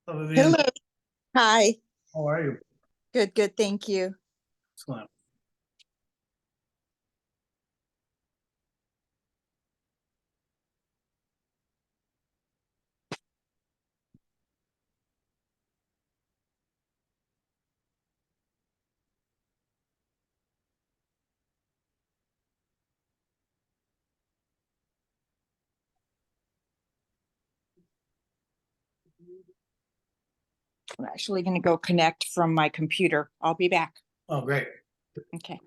Vivian, Hello. Hi. how are you? Good, good. Thank you. Excellent. I'm actually going to go connect from my computer. I'll be back. Oh, great. Okay.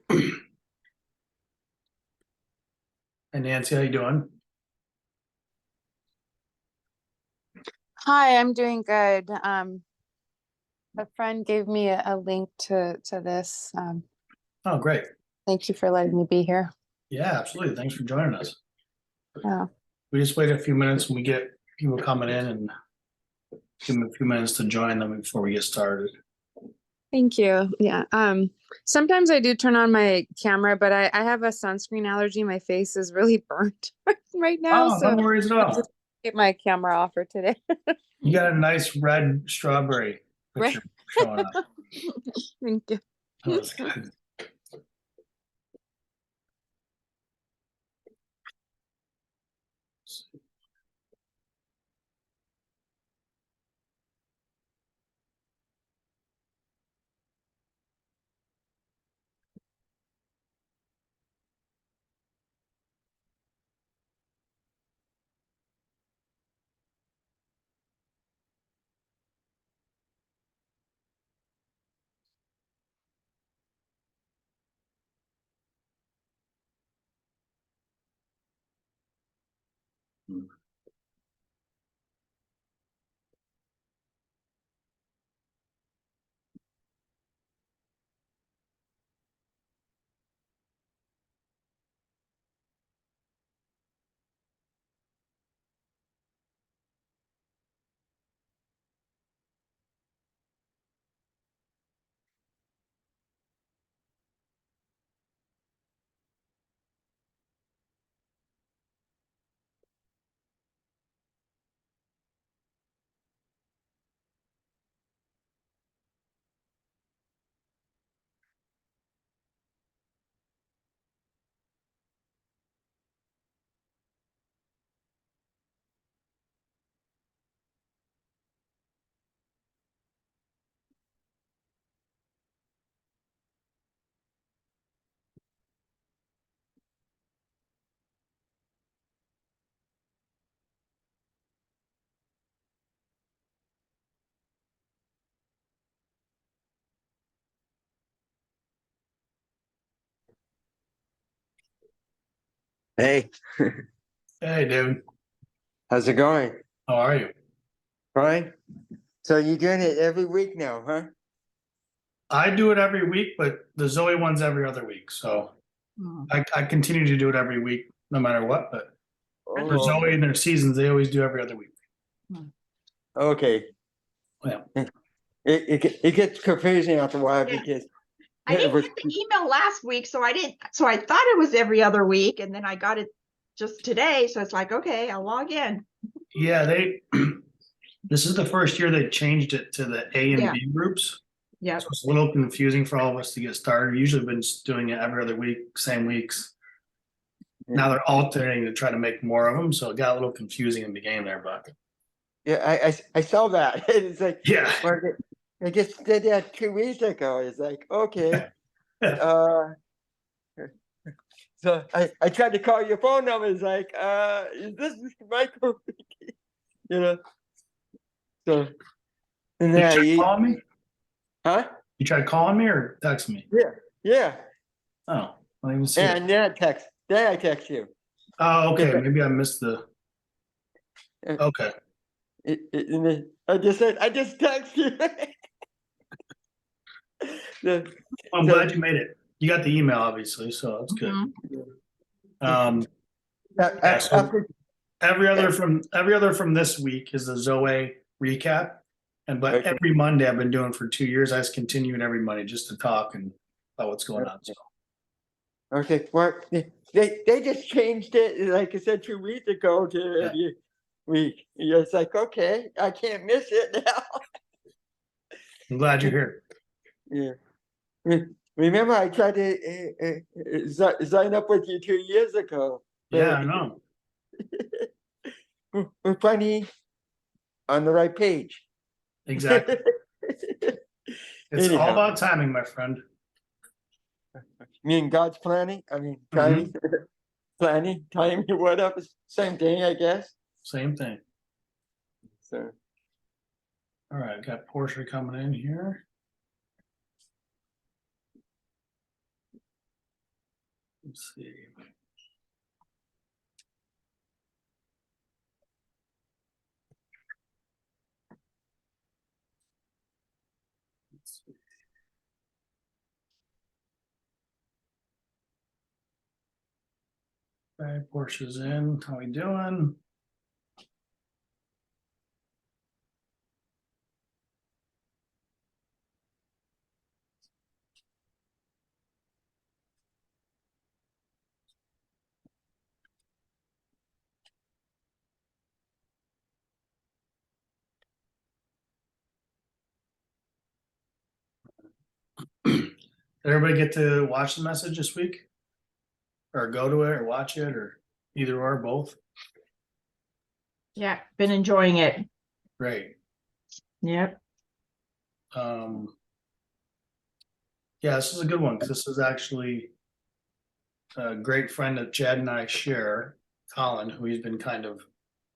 And Nancy, how you doing? Hi, I'm doing good. A friend gave me a link to this. Oh, great. Thank you for letting me be here. Yeah, absolutely. Thanks for joining us. Yeah. We just wait a few minutes and we get people coming in and give them a few minutes to join them before we get started. Thank you. Yeah. Sometimes I do turn on my camera, but I have a sunscreen allergy. My face is really burnt right now, Oh, so no worries at I all. just get my camera off for today. You got a nice red strawberry Right. picture showing up. Thank you. That was good. Hey, Hey, dude. how's it going? How are you? Fine. So you're doing it every week now, huh? I do it every week, but the Zoe one's every other week. So I continue to do it every week, no matter what. But for Oh, Zoe and their seasons, they always do every other week. okay. Yeah. It gets confusing after a while Yeah. because I didn't was- get the email last week, so I thought it was every other week, and then I got it just today, so it's like, okay, I'll log in. Yeah, this is the first year they changed it to the A and Yeah. B groups. Yeah. So it's a little confusing for all of us to get started. We've usually been just doing it every other week, same weeks. Now they're alternating to try to make more of them, so it got a little confusing in the beginning there, but yeah, I saw that. It's like, yeah. well, I just did that 2 weeks ago. It's like, okay. Uh, so I tried to call your phone number. It's like, is this Mr. Michael? You know. So, and You yeah, tried calling me? huh? You tried calling me or texting me? Yeah. Oh, I didn't even see it. And then I text you. Oh, okay. Maybe I missed the. Okay. I just said, I just text you. I'm glad you made it. You got the email, obviously, so that's good. Yeah, so every other from this week is the Zoe recap. But Okay. every Monday I've been doing for 2 years. I just continue it every Monday just to talk and about what's going on. So Okay, well, they just changed it, like I said 2 weeks ago, to Yeah. week. You're just like, okay, I can't miss it now. I'm glad you're here. Yeah. Remember, I tried to sign up with you 2 years ago. Yeah, I know. We're finally on the right page. Exactly. It's all Anyhow. about timing, my friend. Me and God's planning. I mean, timing, planning, timing, whatever. Same thing, I guess. Same thing. So, All right, got Portia coming in here. Let's see. Let's see. Okay, Portia's in. How we doing? Did everybody get to watch the message this week? Or go to it or watch it or either or both? Yeah, been enjoying it. Great. Yep. Yeah, this is a good one because this is actually a great friend that Chad and I share, Colin, who he's been kind of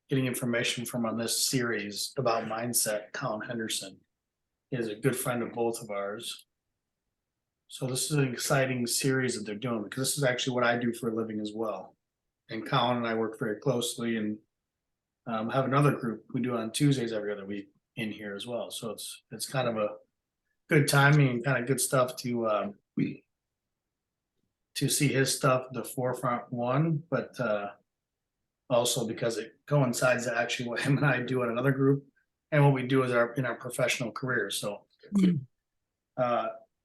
getting information from on this series about mindset. Colin Henderson is a good friend of both of ours. So this is an exciting series that they're doing because this is actually what I do for a living as well. And Colin and I work very closely and have another group we do on Tuesdays every other week in here as well. So it's kind of a good timing and kind of good stuff to see his stuff at the forefront one, but also because it coincides to actually what him and I do in another group and what we do is in our professional careers. So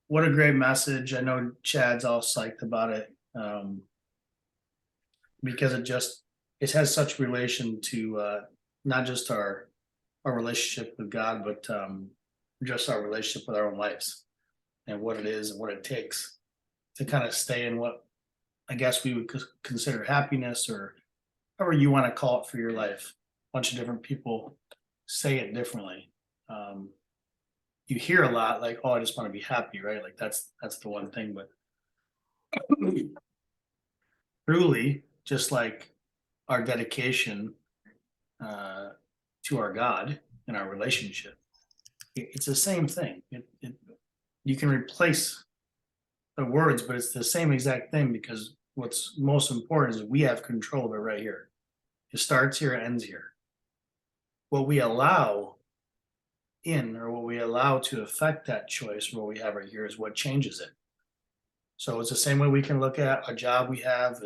what a great message. I know Chad's all psyched about it because it has such relation to not just our relationship with God, but just our relationship with our own lives and what it is and what it takes to kind of stay in what I guess we would consider happiness or however you want to call it for your life. A bunch of different people say it differently. You hear a lot like, oh, I just want to be happy, right? Like that's the one thing, but truly, just like our dedication to our God and our relationship, it's the same thing. You can replace the words, but it's the same exact thing because what's most important is we have control of it right here. It starts here, it ends here. What we allow in or what we allow to affect that choice, what we have right here is what changes it. So it's the same way we can look at a job we have,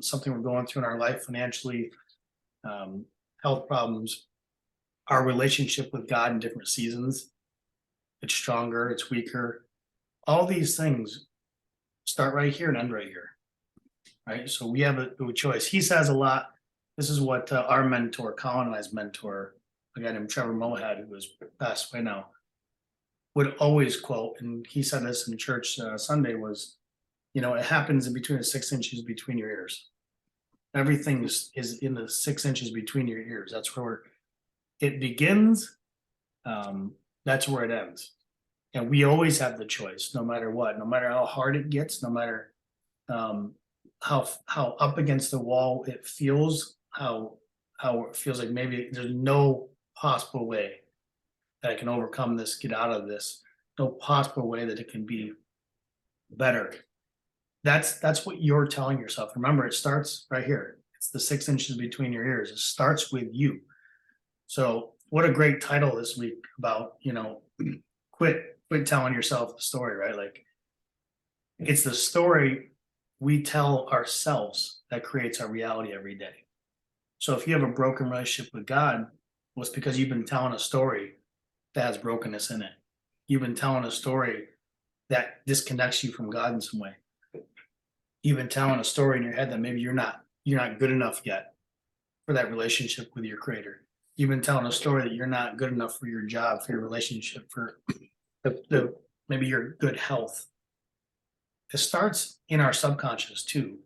something we're going through in our life financially, health problems, our relationship with God in different seasons. It's stronger, it's weaker. All these things start right here and end right here, right? So we have a choice. He says a lot. This is what our mentor, Colin and I's mentor, a guy named Trevor Mohad, who has passed away now, would always quote, and he said this in church Sunday, was, it happens in between the 6 inches between your ears. Everything is in the 6 inches between your ears. That's where it begins. That's where it ends. And we always have the choice, no matter what, no matter how hard it gets, no matter how up against the wall it feels, how it feels like maybe there's no possible way that I can overcome this, get out of this, no possible way that it can be better. That's what you're telling yourself. Remember, it starts right here. It's the 6 inches between your ears. It starts with you. So what a great title this week about, quit telling yourself the story, right? Like it's the story we tell ourselves that creates our reality every day. So if you have a broken relationship with God, well, it's because you've been telling a story that has brokenness in it. You've been telling a story that disconnects you from God in some way. You've been telling a story in your head that maybe you're not good enough yet. for that relationship with your creator. You've been telling a story that you're not good enough for your job, for your relationship, for maybe your good health. It starts in our subconscious too.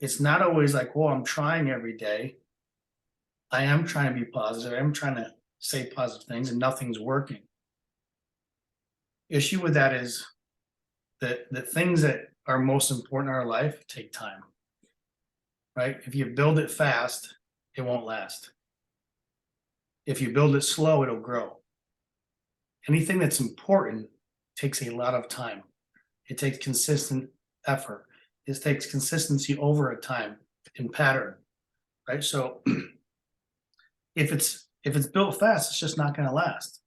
It's not always like, well, I'm trying every day. I am trying to be positive. I'm trying to say positive things and nothing's working. Issue with that is that the things that are most important in our life take time. Right? If you build it fast, it won't last. If you build it slow, it'll grow. Anything that's important takes a lot of time. It takes consistent effort. It takes consistency over a time and pattern, right? So if it's built fast, it's just not going to last.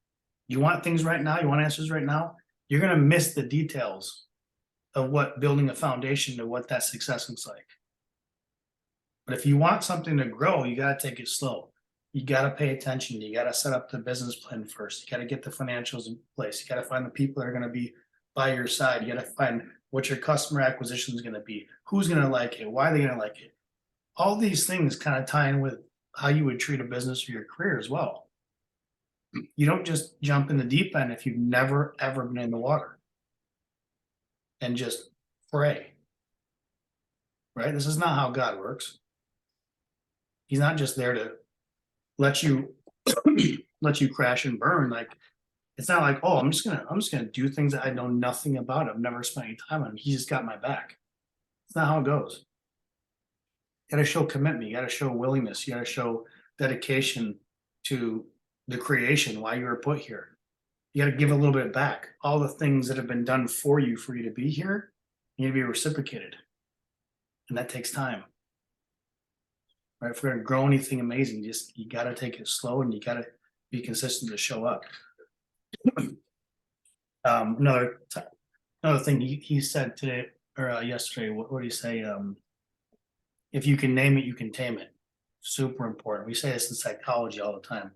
You want things right now, you want answers right now, you're going to miss the details of what building a foundation to what that success looks like. But if you want something to grow, you got to take it slow. You got to pay attention. You got to set up the business plan first. You got to get the financials in place. You got to find the people that are going to be by your side. You got to find what your customer acquisition is going to be, who's going to like it, why are they going to like it. All these things kind of tie in with how you would treat a business or your career as well. You don't just jump in the deep end if you've never, ever been in the water and just pray, right? This is not how God works. He's not just there to let you crash and burn. Like, it's not like, oh, I'm just gonna do things that I know nothing about. I've never spent any time on. He just got my back. It's not how it goes. You gotta show commitment, you gotta show willingness, you gotta show dedication to the creation, why you were put here. You gotta give a little bit back. All the things that have been done for you to be here, you need to be reciprocated. And that takes time. Right? If we're gonna grow anything amazing, you gotta take it slow and you gotta be consistent to show up. Another thing he said today or yesterday, what did he say? If you can name it, you can tame it. Super important. We say this in psychology all the time.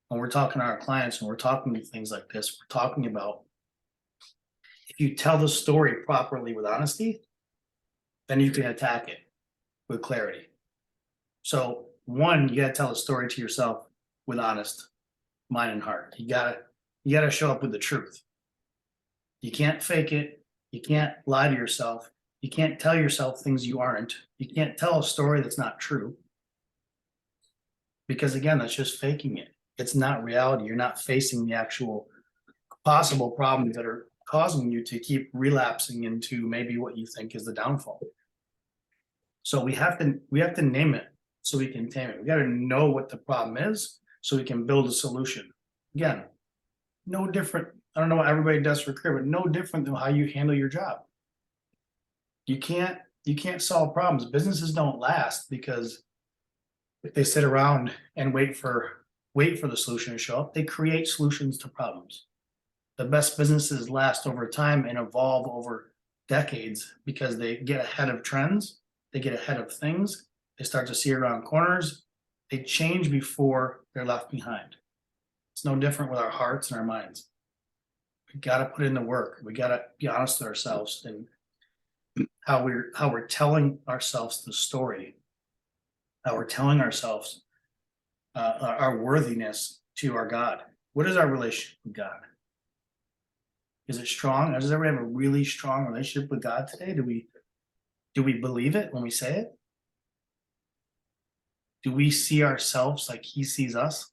When we're talking to our clients and we're talking to things like this, we're talking about if you tell the story properly with honesty, then you can attack it with clarity. So one, you gotta tell a story to yourself with honest mind and heart. You gotta show up with the truth. You can't fake it. You can't lie to yourself. You can't tell yourself things you aren't. You can't tell a story that's not true. Because again, that's just faking it. It's not reality. You're not facing the actual possible problems that are causing you to keep relapsing into maybe what you think is the downfall. So we have to name it so we can tame it. We got to know what the problem is so we can build a solution. Again, no different. I don't know what everybody does for career, but no different than how you handle your job. You can't solve problems. Businesses don't last because if they sit around and wait for the solution to show up. They create solutions to problems. The best businesses last over time and evolve over decades because they get ahead of trends. They get ahead of things. They start to see around corners. They change before they're left behind. It's no different with our hearts and our minds. We got to put in the work. We got to be honest with ourselves and how we're telling ourselves the story, how we're telling ourselves our worthiness to our God. What is our relationship with God? Is it strong? Does everybody have a really strong relationship with God today? Do we believe it when we say it? Do we see ourselves like He sees us?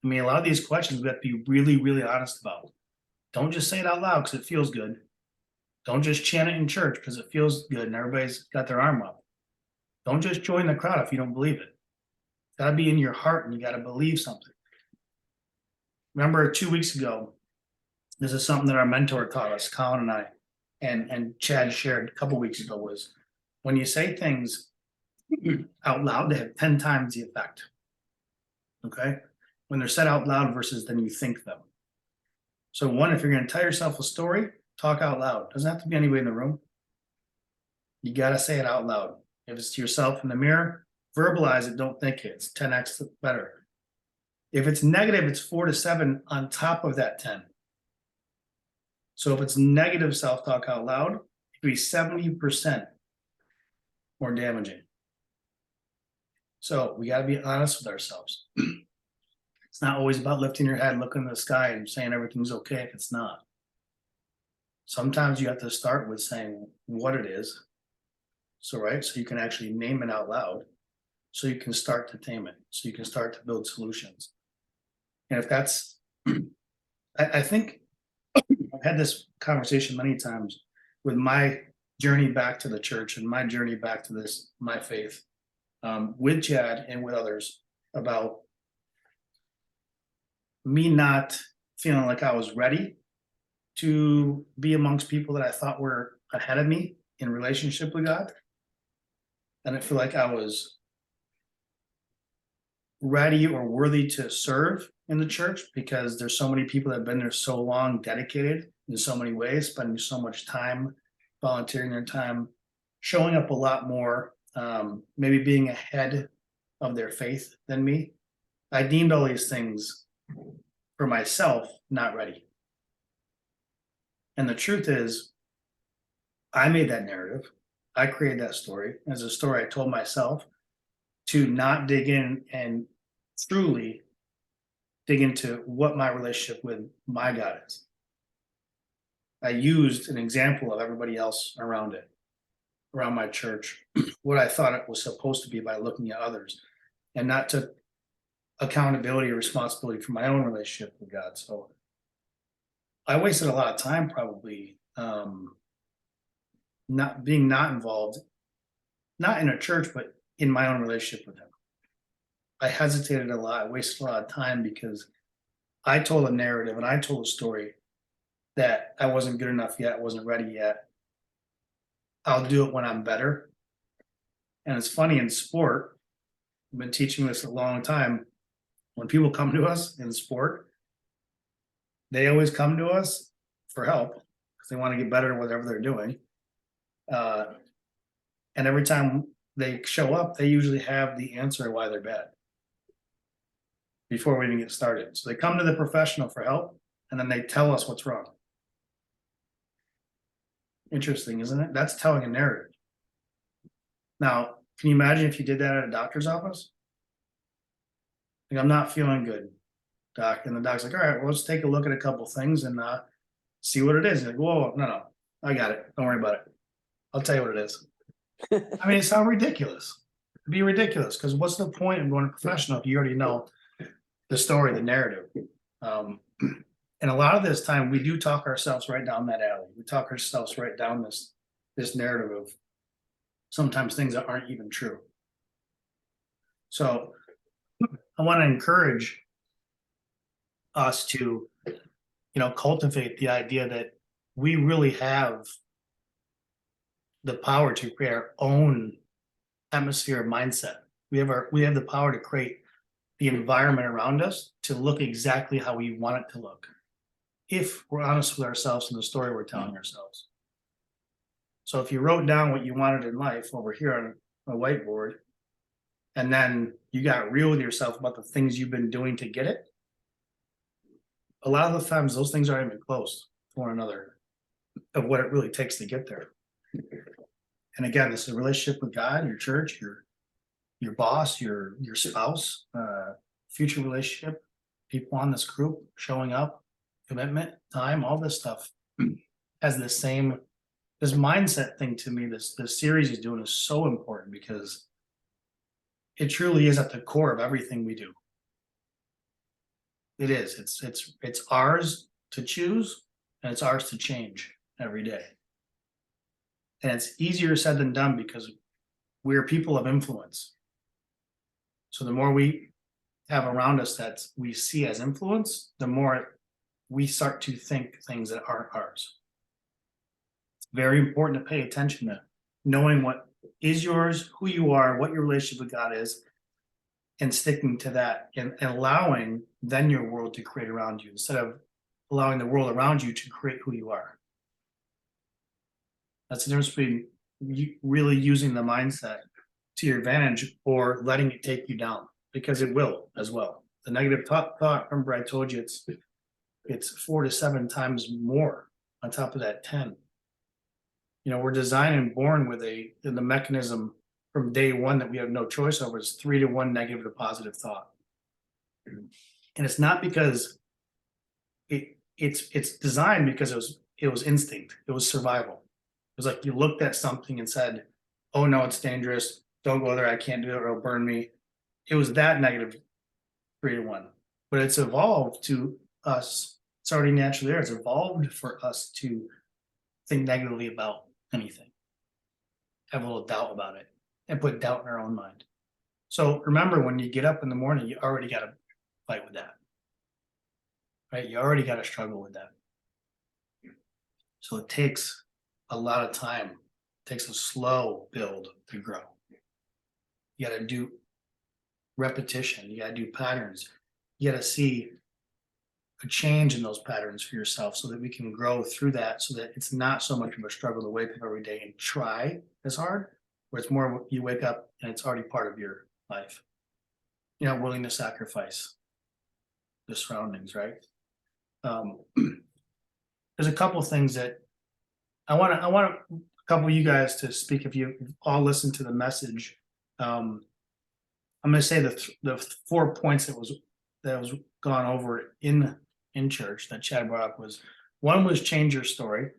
I mean, a lot of these questions we have to be really, really honest about. Don't just say it out loud because it feels good. Don't just chant it in church because it feels good and everybody's got their arm up. Don't just join the crowd if you don't believe it. It's got to be in your heart and you got to believe something. Remember 2 weeks ago, this is something that our mentor taught us, Colin and I, and Chad shared a couple weeks ago, was when you say things out loud, they have 10 times the effect. Okay? When they're said out loud versus then you think them. So one, if you're going to tell yourself a story, talk out loud. Doesn't have to be anybody in the room. You got to say it out loud. If it's to yourself in the mirror, verbalize it, don't think it. It's 10x better. If it's negative, it's 4 to 7 on top of that 10. So if it's negative self-talk out loud, it could be 70% more damaging. So we gotta be honest with ourselves. It's not always about lifting your head, looking in the sky and saying everything's okay if it's not. Sometimes you have to start with saying what it is. So, right, so you can actually name it out loud. So you can start to tame it, so you can start to build solutions. And if that's, I think I've had this conversation many times with my journey back to the church and my journey back to this, my faith, with Chad and with others about me not feeling like I was ready to be amongst people that I thought were ahead of me in relationship with God. And I feel like I was ready or worthy to serve in the church because there's so many people that have been there so long, dedicated in so many ways, spending so much time, volunteering their time, showing up a lot more, maybe being ahead of their faith than me. I deemed all these things for myself not ready. And the truth is, I made that narrative. I created that story as a story I told myself to not dig in and truly dig into what my relationship with my God is. I used an example of everybody else around it, around my church, what I thought it was supposed to be by looking at others and not took accountability or responsibility for my own relationship with God. So I wasted a lot of time probably not involved, not in a church, but in my own relationship with him. I hesitated a lot, I wasted a lot of time because I told a narrative and I told a story that I wasn't good enough yet, I wasn't ready yet. I'll do it when I'm better. And it's funny in sport, I've been teaching this a long time. When people come to us in sport, they always come to us for help because they want to get better at whatever they're doing. And every time they show up, they usually have the answer why they're bad before we even get started. So they come to the professional for help and then they tell us what's wrong. Interesting, isn't it? That's telling a narrative. Now, can you imagine if you did that at a doctor's office? Like, I'm not feeling good, doc. And the doc's like, all right, well, let's take a look at a couple things and see what it is. You're like, whoa, no, I got it. Don't worry about it. I'll tell you what it is. I mean, it sounds ridiculous. It'd be ridiculous because what's the point of going to professional if you already know the story, the narrative? And a lot of this time we do talk ourselves right down that alley. We talk ourselves right down this narrative of sometimes things that aren't even true. So I want to encourage us to, cultivate the idea that we really have the power to create our own atmosphere of mindset. We have the power to create the environment around us to look exactly how we want it to look, if we're honest with ourselves and the story we're telling ourselves. So if you wrote down what you wanted in life over here on a whiteboard, and then you got real with yourself about the things you've been doing to get it, a lot of the times those things aren't even close to one another of what it really takes to get there. And again, this is a relationship with God, your church, your boss, your spouse, future relationship, people on this group showing up, commitment, time, all this stuff has this mindset thing to me. This series is doing is so important because it truly is at the core of everything we do. It is. It's ours to choose and it's ours to change every day. And it's easier said than done because we're people of influence. So the more we have around us that we see as influence, the more we start to think things that aren't ours. It's very important to pay attention to knowing what is yours, who you are, what your relationship with God is, and sticking to that and allowing then your world to create around you instead of allowing the world around you to create who you are. That's the difference between you really using the mindset to your advantage or letting it take you down, because it will as well. The negative thought, remember I told you it's 4 to 7 times more on top of that 10. We're designed and born with the mechanism from day one that we have no choice over is 3-to-1 negative to positive thought. And it's not because it's designed because it was instinct. It was survival. It was like you looked at something and said, oh no, it's dangerous. Don't go there. I can't do it. It'll burn me. It was that negative 3-to-1. But it's evolved to us. It's already naturally there. It's evolved for us to think negatively about anything, have a little doubt about it, and put doubt in our own mind. So remember, when you get up in the morning, you already got to fight with that, right? You already got to struggle with that. So it takes a lot of time. It takes a slow build to grow. You got to do repetition. You got to do patterns. You got to see a change in those patterns for yourself so that we can grow through that, so that it's not so much of a struggle to wake up every day and try as hard, where it's more you wake up and it's already part of your life. You're not willing to sacrifice the surroundings, right? There's a couple things that I want a couple of you guys to speak. If you all listen to the message, I'm going to say the 4 points that was gone over in church that Chad brought up was, one was change your story,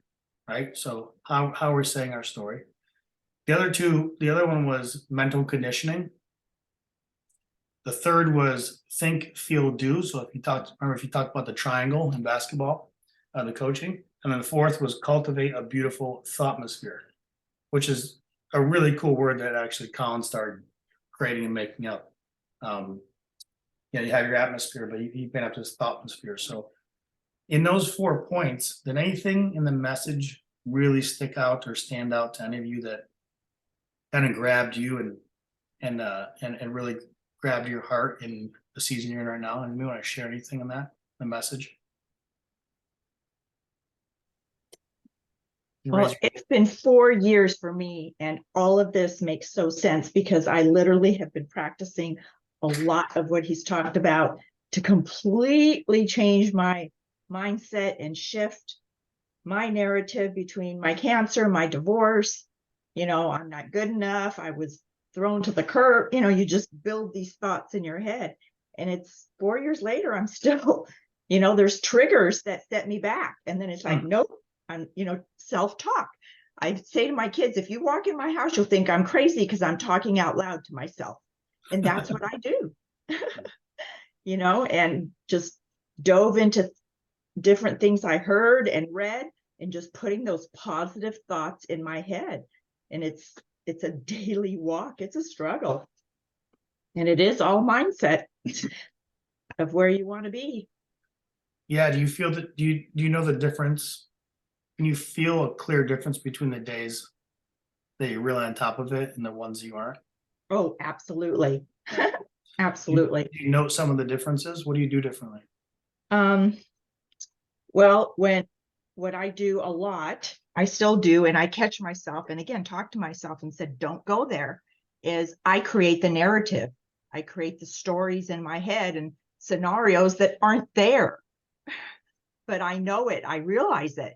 right? So how we're saying our story. The other one was mental conditioning. The third was think, feel, do. So if you talked about the triangle in basketball, the coaching. And then the fourth was cultivate a beautiful thoughtmosphere, which is a really cool word that actually Colin started creating and making up. You have your atmosphere, but you've been up to this thoughtmosphere. So in those 4 points, did anything in the message really stick out or stand out to any of you that kind of grabbed you and really grabbed your heart in the season you're in right now? And you want to share anything in that, the message? Well, it's been 4 years for me, and all of this makes so sense because I literally have been practicing a lot of what he's talked about to completely change my mindset and shift my narrative between my cancer, my divorce. I'm not good enough. I was thrown to the curb. You just build these thoughts in your head, and it's 4 years later, I'm still, there's triggers that set me back. And then it's like, nope, I'm, self-talk. I say to my kids, if you walk in my house, you'll think I'm crazy because I'm talking out loud to myself. And that's what I do, and just dove into different things I heard and read and just putting those positive thoughts in my head. And it's a daily walk. It's a struggle. And it is all mindset of where you want to be. Yeah. Do you feel that, do you know the difference? Can you feel a clear difference between the days that you're really on top of it and the ones you aren't? Oh, absolutely. Absolutely. Do you note some of the differences? What do you do differently? Well, what I do a lot, I still do, and I catch myself, and again, talk to myself and said, don't go there, is I create the narrative. I create the stories in my head and scenarios that aren't there, but I know it. I realize it,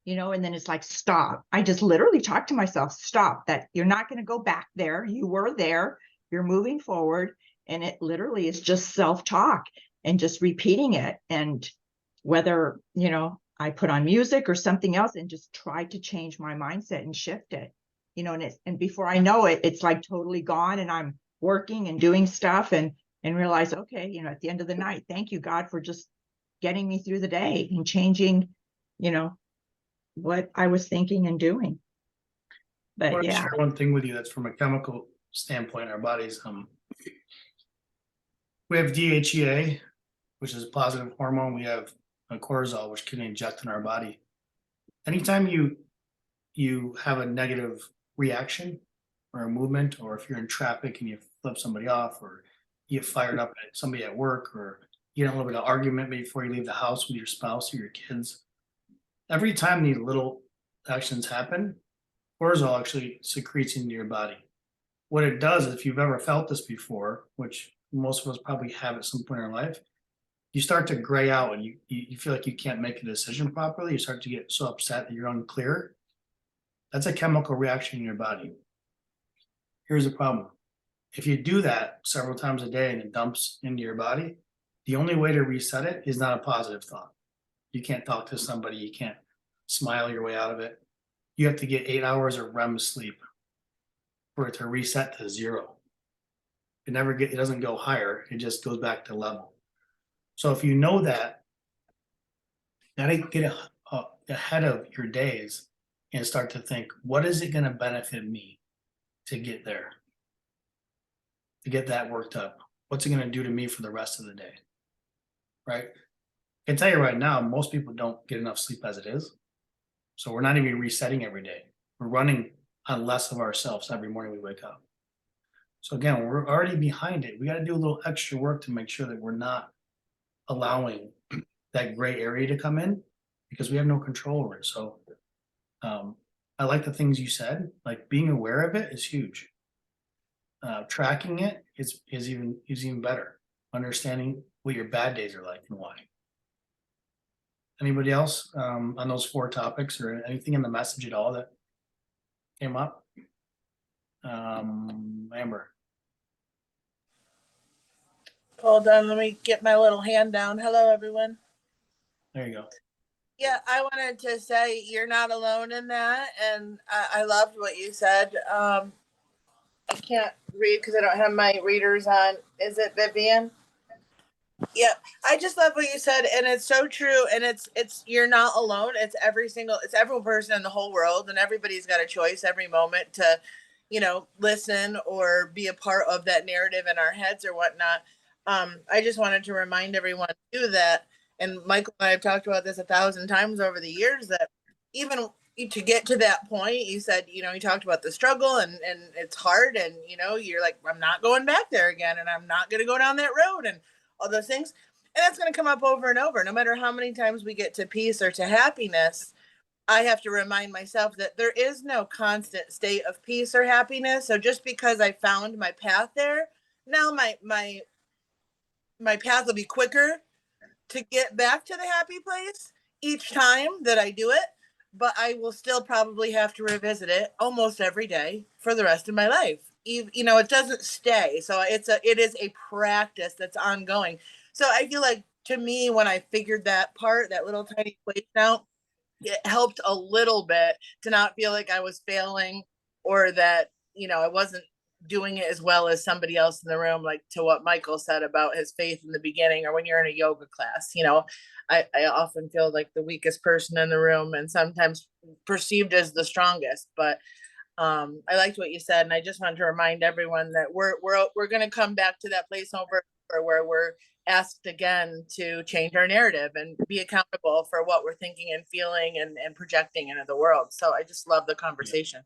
and then it's like, stop. I just literally talk to myself, stop, that you're not going to go back there. You were there, you're moving forward. And it literally is just self-talk and just repeating it. And whether, I put on music or something else and just try to change my mindset and shift it, and before I know it, it's like totally gone, and I'm working and doing stuff and realize, okay, at the end of the night, thank you, God, for just getting me through the day and changing, what I was thinking and doing. I But want to yeah, share one thing with you that's from a chemical standpoint in our bodies. We have DHEA, which is a positive hormone. We have cortisol, which can inject in our body. Anytime you have a negative reaction or a movement, or if you're in traffic and you flip somebody off, or you get fired up at somebody at work, or you have a little bit of argument before you leave the house with your spouse or your kids, every time these little actions happen, cortisol actually secretes into your body. What it does, if you've ever felt this before, which most of us probably have at some point in our life, you start to gray out and you feel like you can't make a decision properly. You start to get so upset that you're unclear. That's a chemical reaction in your body. Here's the problem. If you do that several times a day and it dumps into your body, the only way to reset it is not a positive thought. You can't talk to somebody, you can't smile your way out of it. You have to get 8 hours of REM sleep for it to reset to zero. It doesn't go higher, it just goes back to level. So if you know that, gotta get ahead of your days and start to think, what is it gonna benefit me to get there? To get that worked up? What's it gonna do to me for the rest of the day? Right? I can tell you right now, most people don't get enough sleep as it is. So we're not even resetting every day. We're running on less of ourselves every morning we wake up. So again, we're already behind it. We got to do a little extra work to make sure that we're not allowing that gray area to come in because we have no control over it. So I like the things you said, like being aware of it is huge. Tracking it is even better. Understanding what your bad days are like and why. Anybody else on those 4 topics or anything in the message at all that came up? Amber. Hold on, let me get my little hand down. Hello, everyone. There you go. Yeah, I wanted to say you're not alone in that, and I loved what you said. I can't read because I don't have my readers on. Is it Vivian? Yeah, I just love what you said, and it's so true. And it's you're not alone. It's every person in the whole world, and everybody's got a choice every moment to, listen or be a part of that narrative in our heads or whatnot. I just wanted to remind everyone too that, and Michael and I have talked about this 1,000 times over the years, that even to get to that point, you said, you talked about the struggle and it's hard, and you're like, I'm not going back there again, and I'm not going to go down that road, and all those things. And that's going to come up over and over. No matter how many times we get to peace or to happiness, I have to remind myself that there is no constant state of peace or happiness. So just because I found my path there, now my path will be quicker to get back to the happy place each time that I do it, but I will still probably have to revisit it almost every day for the rest of my life. It doesn't stay. So it is a practice that's ongoing. So I feel like, to me, when I figured that little tiny equation out, it helped a little bit to not feel like I was failing, or that, I wasn't doing it as well as somebody else in the room, like to what Michael said about his faith in the beginning, or when you're in a yoga class. I often feel like the weakest person in the room, and sometimes perceived as the strongest. But I liked what you said, and I just wanted to remind everyone that we're going to come back to that place over where we're asked again to change our narrative and be accountable for what we're thinking and feeling and projecting into the world. So I just love the conversation.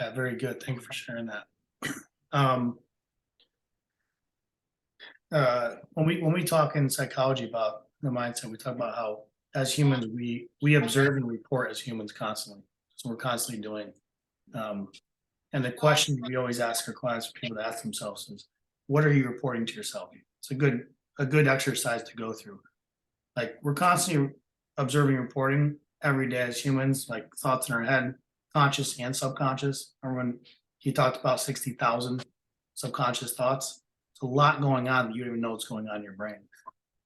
Yeah, very good. Thank you for sharing that. When we talk in psychology about the mindset, we talk about how as humans we observe and report as humans constantly. So we're constantly doing. And the question we always ask our clients, for people to ask themselves, is, what are you reporting to yourself? It's a good exercise to go through. Like, we're constantly observing and reporting every day as humans, like thoughts in our head, conscious and subconscious. Remember when he talked about 60,000 subconscious thoughts? It's a lot going on that you don't even know what's going on in your brain.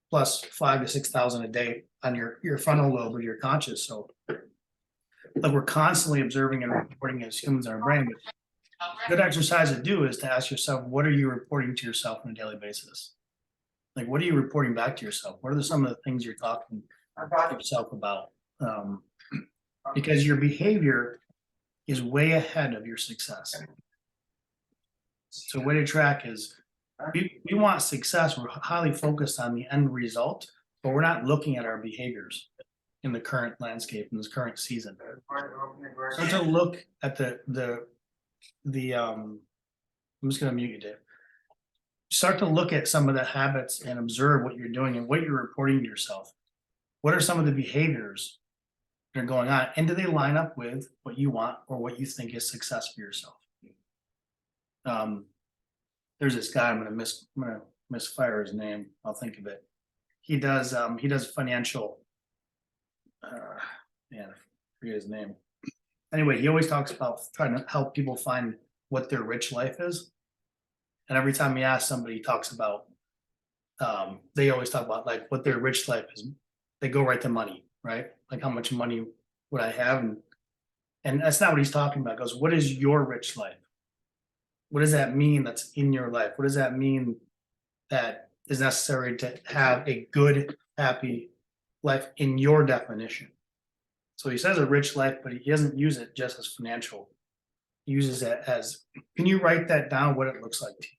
Plus 5,000 to 6,000 a day on your frontal lobe of your conscious. So like, we're constantly observing and reporting as humans in our brain. But good exercise to do is to ask yourself, what are you reporting to yourself on a daily basis? Like, what are you reporting back to yourself? What are some of the things you're talking to yourself about? Because your behavior is way ahead of your success. So way to track is, we want success. We're highly focused on the end result, but we're not looking at our behaviors in the current landscape, in this current season. So to look at the I'm just going to mute you, Dave. Start to look at some of the habits and observe what you're doing and what you're reporting to yourself. What are some of the behaviors that are going on, and do they line up with what you want or what you think is success for yourself? There's this guy, I'm gonna misfire his name. I'll think of it. He does financial. Man, I forget his name. Anyway, he always talks about trying to help people find what their rich life is. And every time he asks somebody, he talks about, they always talk about like what their rich life is. They go right to money, right? Like how much money would I have? And that's not what he's talking about. He goes, what is your rich life? What does that mean that's in your life? What does that mean that is necessary to have a good, happy life in your definition? So he says a rich life, but he doesn't use it just as financial. He uses it as, can you write that down, what it looks like to you?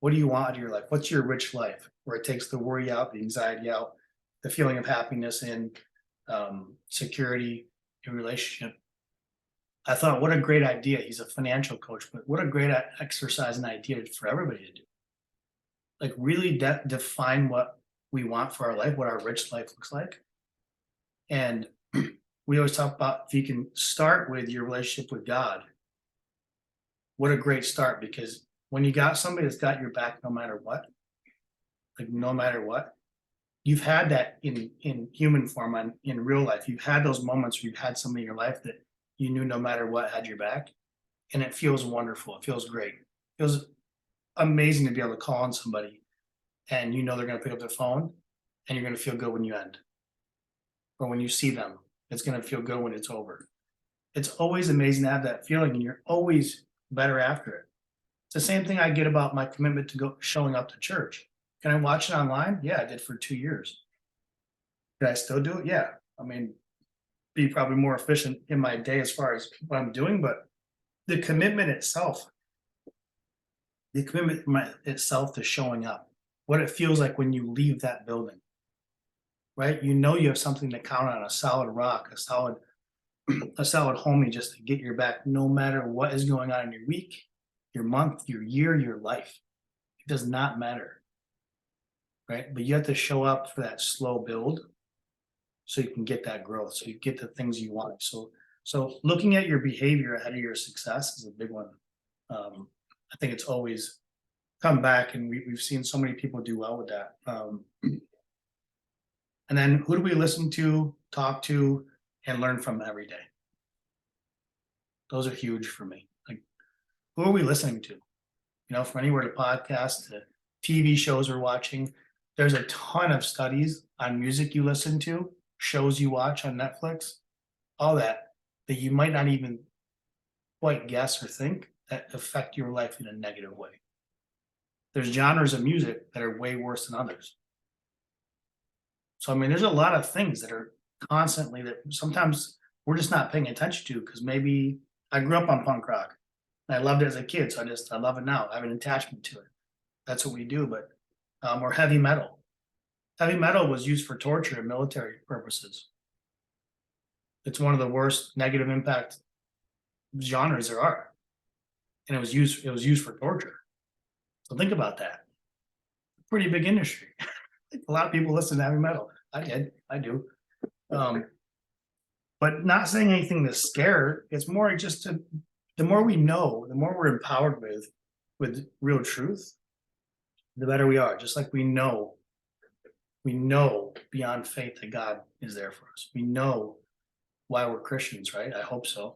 What do you want out of your life? What's your rich life? Where it takes the worry out, the anxiety out, the feeling of happiness in security, in relationship. I thought, what a great idea. He's a financial coach, but what a great exercise and idea for everybody to do. Like really define what we want for our life, what our rich life looks like. And we always talk about if you can start with your relationship with God, what a great start, because when you got somebody that's got your back no matter what, like no matter what, you've had that in human form and in real life. You've had those moments where you've had somebody in your life that you knew no matter what had your back. And it feels wonderful. It feels great. It feels amazing to be able to call on somebody and you know they're going to pick up their phone and you're going to feel good when you end. Or when you see them, it's going to feel good when it's over. It's always amazing to have that feeling and you're always better after it. It's the same thing I get about my commitment to go showing up to church. Can I watch it online? Yeah, I did for 2 years. Did I still do it? Yeah. I mean, be probably more efficient in my day as far as what I'm doing, but the commitment itself to showing up, what it feels like when you leave that building, right? You know you have something to count on, a solid rock, a solid homie just to get your back no matter what is going on in your week, your month, your year, your life. It does not matter, right? But you have to show up for that slow build so you can get that growth, so you get the things you want. So looking at your behavior ahead of your success is a big one. I think it's always come back, and we've seen so many people do well with that. And then who do we listen to, talk to, and learn from every day? Those are huge for me. Like, who are we listening to? You know, from anywhere to podcasts to TV shows we're watching. There's a ton of studies on music you listen to, shows you watch on Netflix, all that you might not even quite guess or think that affect your life in a negative way. There's genres of music that are way worse than others. So, I mean, there's a lot of things that are constantly that sometimes we're just not paying attention to because maybe I grew up on punk rock and I loved it as a kid. So I love it now. I have an attachment to it. That's what we do. But or heavy metal. Heavy metal was used for torture and military purposes. It's one of the worst negative impact genres there are. And it was used for torture. So think about that. Pretty big industry. A lot of people listen to heavy metal. I do. But not saying anything to scare. It's more just the more we know, the more we're empowered with real truth, the better we are. Just like we know beyond faith that God is there for us. We know why we're Christians, right? I hope so.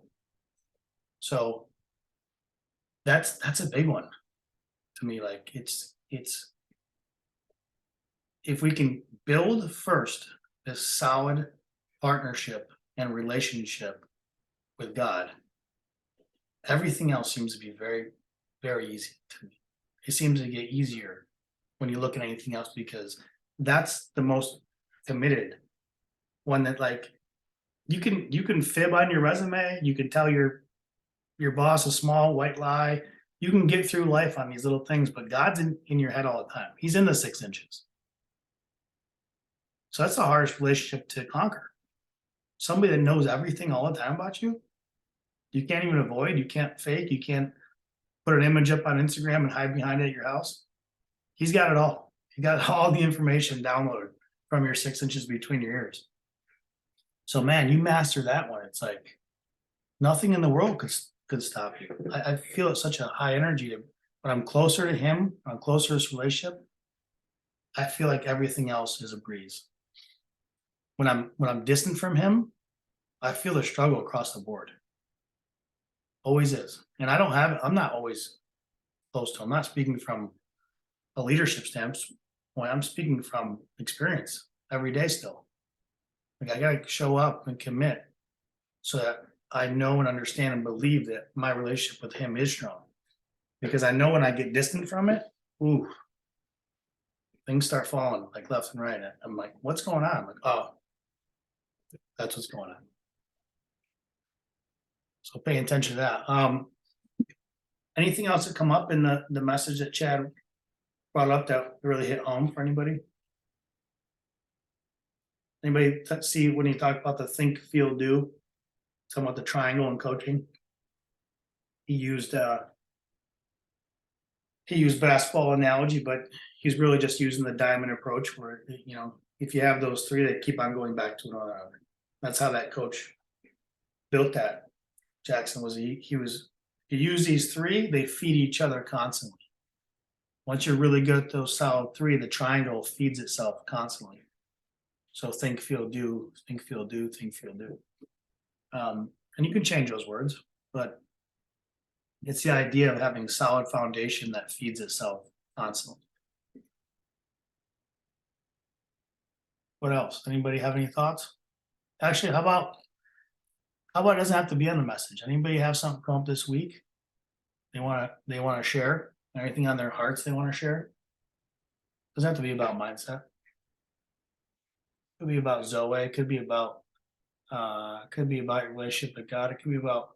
So that's a big one to me. Like it's if we can build first this solid partnership and relationship with God, everything else seems to be very, very easy to me. It seems to get easier when you look at anything else because that's the most committed one that like you can fib on your resume, you can tell your boss a small white lie, you can get through life on these little things, but God's in your head all the time. He's in the 6 inches. So that's the hardest relationship to conquer. Somebody that knows everything all the time about you, you can't even avoid, you can't fake, you can't put an image up on Instagram and hide behind it at your house. He's got it all. He got all the information downloaded from your 6 inches between your ears. So man, you master that one. It's like nothing in the world could stop you. I feel it's such a high energy. When I'm closer to him, when I'm closer to this relationship, I feel like everything else is a breeze. When I'm distant from him, I feel the struggle across the board. Always is. And I don't have, I'm not always close to, I'm not speaking from a leadership standpoint. I'm speaking from experience every day still. Like I gotta show up and commit so that I know and understand and believe that my relationship with him is strong. Because I know when I get distant from it, ooh, things start falling like left and right. I'm like, what's going on? I'm like, oh, that's what's going on. So pay attention to that. Anything else that come up in the message that Chad brought up that really hit home for anybody? Anybody see when he talked about the think, feel, do? Talking about the triangle and coaching. He used basketball analogy, but he's really just using the diamond approach where, you know, if you have those three, they keep on going back to another. That's how that coach built that. Jackson was he used these three, they feed each other constantly. Once you're really good at those solid three, the triangle feeds itself constantly. So think, feel, do, think, feel, do, think, feel, do. And you can change those words, but it's the idea of having solid foundation that feeds itself constantly. What else? Anybody have any thoughts? Actually, how about it doesn't have to be on the message. Anybody have something come up this week? They want to share anything on their hearts they want to share. Doesn't have to be about mindset. Could be about ZOE, could be about your relationship with God. It could be about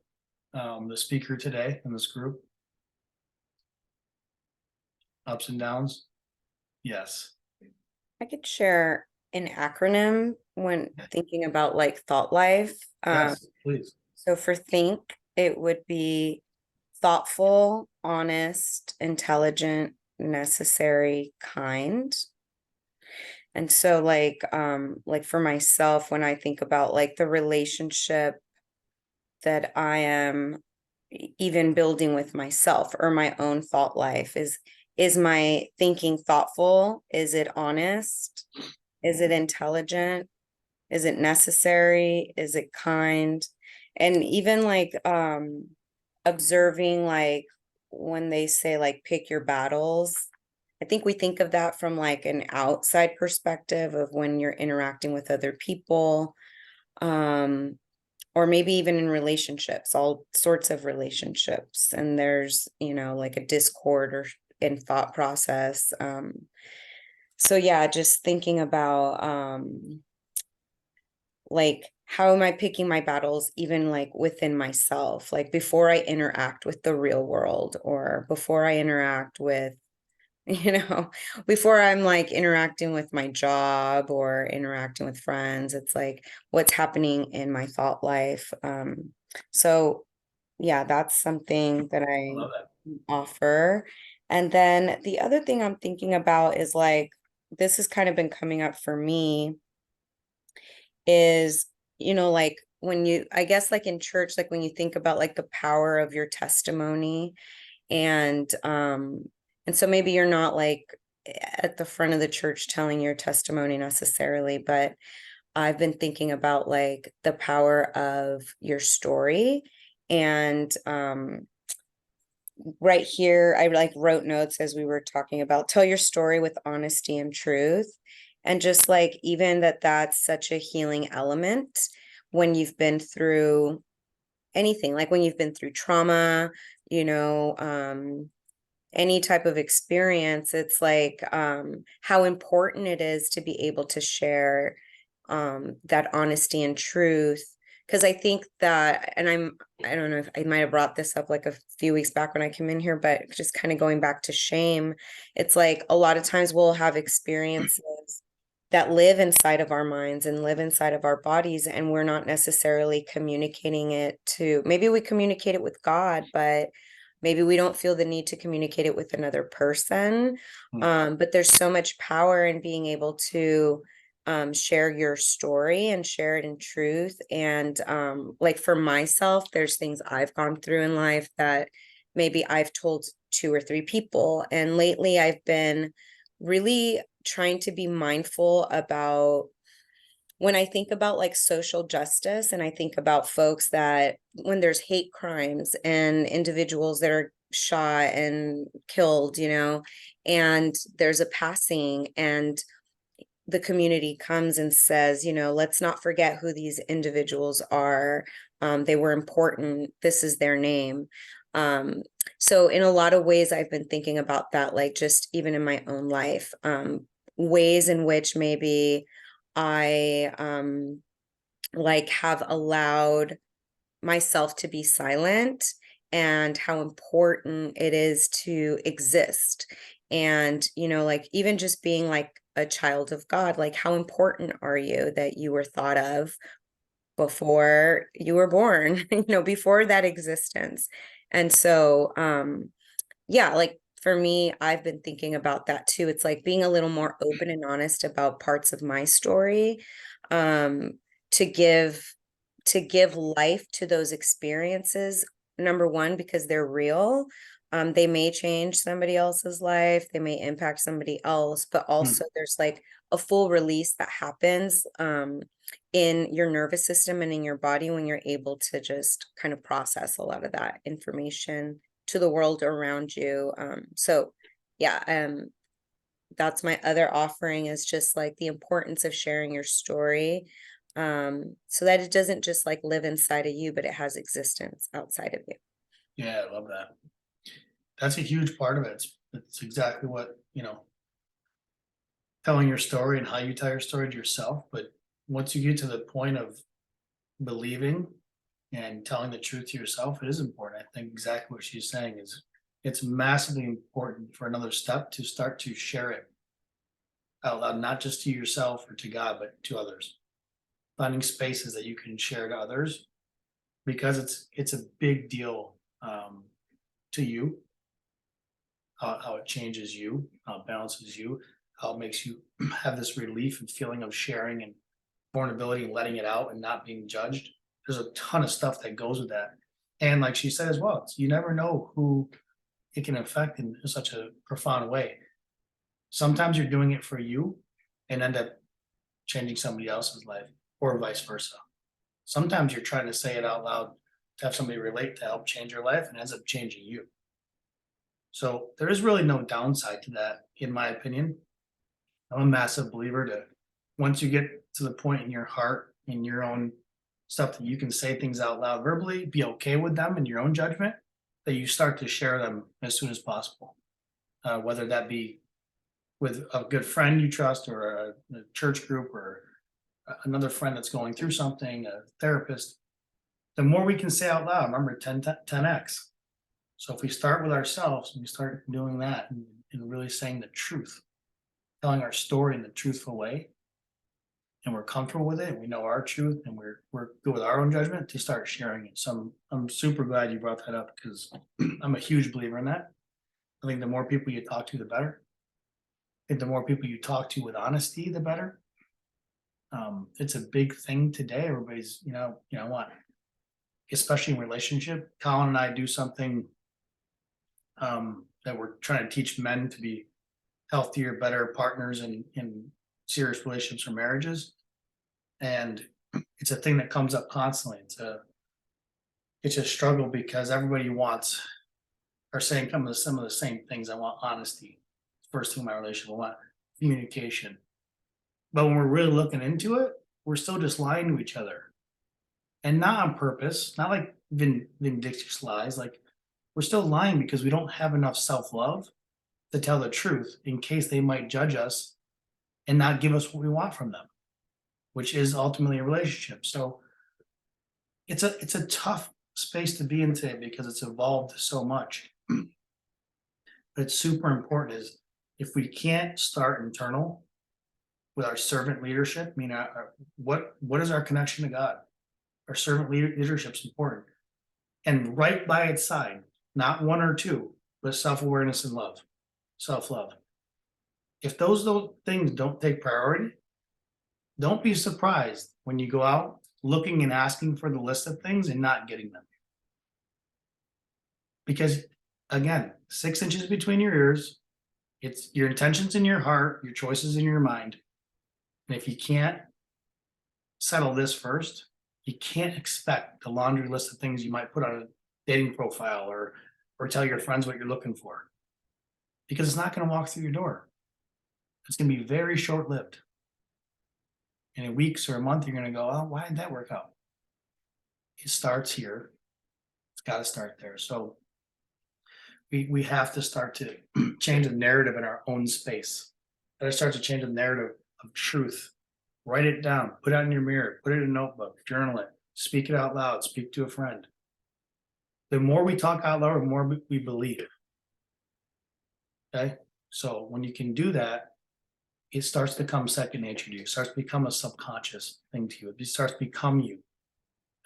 the speaker today in this group. Ups and downs. Yes. I could share an acronym when thinking about like thought life. Yes, please. So for think, it would be thoughtful, honest, intelligent, necessary, kind. And so like for myself, when I think about like the relationship that I am even building with myself or my own thought life, is my thinking thoughtful? Is it honest? Is it intelligent? Is it necessary? Is it kind? And even like observing, like when they say like pick your battles, I think we think of that from like an outside perspective of when you're interacting with other people, or maybe even in relationships, all sorts of relationships. And there's, you know, like a discord or in thought process. So yeah, just thinking about like how am I picking my battles even like within myself, like before I interact with the real world or before I interact with, you know, before I'm like interacting with my job or interacting with friends. It's like what's happening in my thought life. So yeah, that's something that I I love that. offer. And then the other thing I'm thinking about is like, this has kind of been coming up for me is, you know, like when you, I guess like in church, like when you think about like the power of your testimony and so maybe you're not like at the front of the church telling your testimony necessarily, but I've been thinking about like the power of your story. And right here, I like wrote notes as we were talking about tell your story with honesty and truth. And just like even that's such a healing element when you've been through anything, like when you've been through trauma, you know, any type of experience. It's like how important it is to be able to share that honesty and truth. Because I think that, and I don't know if I might have brought this up like a few weeks back when I came in here, but just kind of going back to shame, it's like a lot of times we'll have experiences that live inside of our minds and live inside of our bodies, and we're not necessarily communicating it to, maybe we communicate it with God, but maybe we don't feel the need to communicate it with another person. But there's so much power in being able to share your story and share it in truth. And like for myself, there's things I've gone through in life that maybe I've told 2 or 3 people. And lately I've been really trying to be mindful about when I think about like social justice, and I think about folks that when there's hate crimes and individuals that are shot and killed, you know, and there's a passing, and the community comes and says, you know, let's not forget who these individuals are. They were important. This is their name. So in a lot of ways, I've been thinking about that, like just even in my own life, ways in which maybe I like have allowed myself to be silent, and how important it is to exist. And, you know, like even just being like a child of God, like how important are you that you were thought of before you were born, you know, before that existence. And so, yeah, like for me, I've been thinking about that too. It's like being a little more open and honest about parts of my story, um, to give life to those experiences. Number one, because they're real. They may change somebody else's life, they may impact somebody else, but also there's like a full release that happens in your nervous system and in your body when you're able to just kind of process a lot of that information to the world around you. So yeah, that's my other offering, is just like the importance of sharing your story, so that it doesn't just like live inside of you, but it has existence outside of you. Yeah, I love that. That's a huge part of it. It's exactly what, you know, telling your story and how you tell your story to yourself. But once you get to the point of believing and telling the truth to yourself, it is important. I think exactly what she's saying is it's massively important for another step to start to share it out loud, not just to yourself or to God, but to others. Finding spaces that you can share to others, because it's a big deal to you, how it changes you, how it balances you, how it makes you have this relief and feeling of sharing and vulnerability and letting it out and not being judged. There's a ton of stuff that goes with that. And like she said as well, you never know who it can affect in such a profound way. Sometimes you're doing it for you and end up changing somebody else's life, or vice versa. Sometimes you're trying to say it out loud to have somebody relate to help change your life, and ends up changing you. So there is really no downside to that, in my opinion. I'm a massive believer to, once you get to the point in your heart, in your own stuff, that you can say things out loud verbally, be okay with them in your own judgment, that you start to share them as soon as possible. Whether that be with a good friend you trust, or a church group, or another friend that's going through something, a therapist. The more we can say out loud, remember 10x. So if we start with ourselves and we start doing that, and really saying the truth, telling our story in the truthful way, and we're comfortable with it, and we know our truth, and we're good with our own judgment, to start sharing it. So I'm super glad you brought that up, because I'm a huge believer in that. I think the more people you talk to, the better. I think the more people you talk to with honesty, the better. It's a big thing today. Everybody's, you know what, especially in relationship. Colin and I do something that we're trying to teach men to be healthier, better partners in serious relationships or marriages. And it's a thing that comes up constantly. It's a struggle, because everybody are saying some of the same things. I want honesty. First thing in my relationship, I want communication. But when we're really looking into it, we're still just lying to each other. And not on purpose, not like vindictive lies. Like, we're still lying because we don't have enough self-love to tell the truth, in case they might judge us and not give us what we want from them, which is ultimately a relationship. So it's a tough space to be in today, because it's evolved so much. But it's super important, is if we can't start internal with our servant leadership, I mean, what is our connection to God? Our servant leadership is important. And right by its side, not one or two, but self-awareness and love, self-love. If those things don't take priority, don't be surprised when you go out looking and asking for the list of things and not getting them. Because again, 6 inches between your ears, it's your intentions in your heart, your choices in your mind. And if you can't settle this first, you can't expect the laundry list of things you might put on a dating profile or tell your friends what you're looking for. Because it's not gonna walk through your door. It's gonna be very short-lived. In weeks or a month, you're gonna go, oh, why didn't that work out? It starts here. It's gotta start there. So we have to start to change the narrative in our own space. Gotta start to change the narrative of truth. Write it down, put it in your mirror, put it in a notebook, journal it, speak it out loud, speak to a friend. The more we talk out loud, the more we believe. Okay, so when you can do that, it starts to become second nature to you. It starts to become a subconscious thing to you. It starts to become you.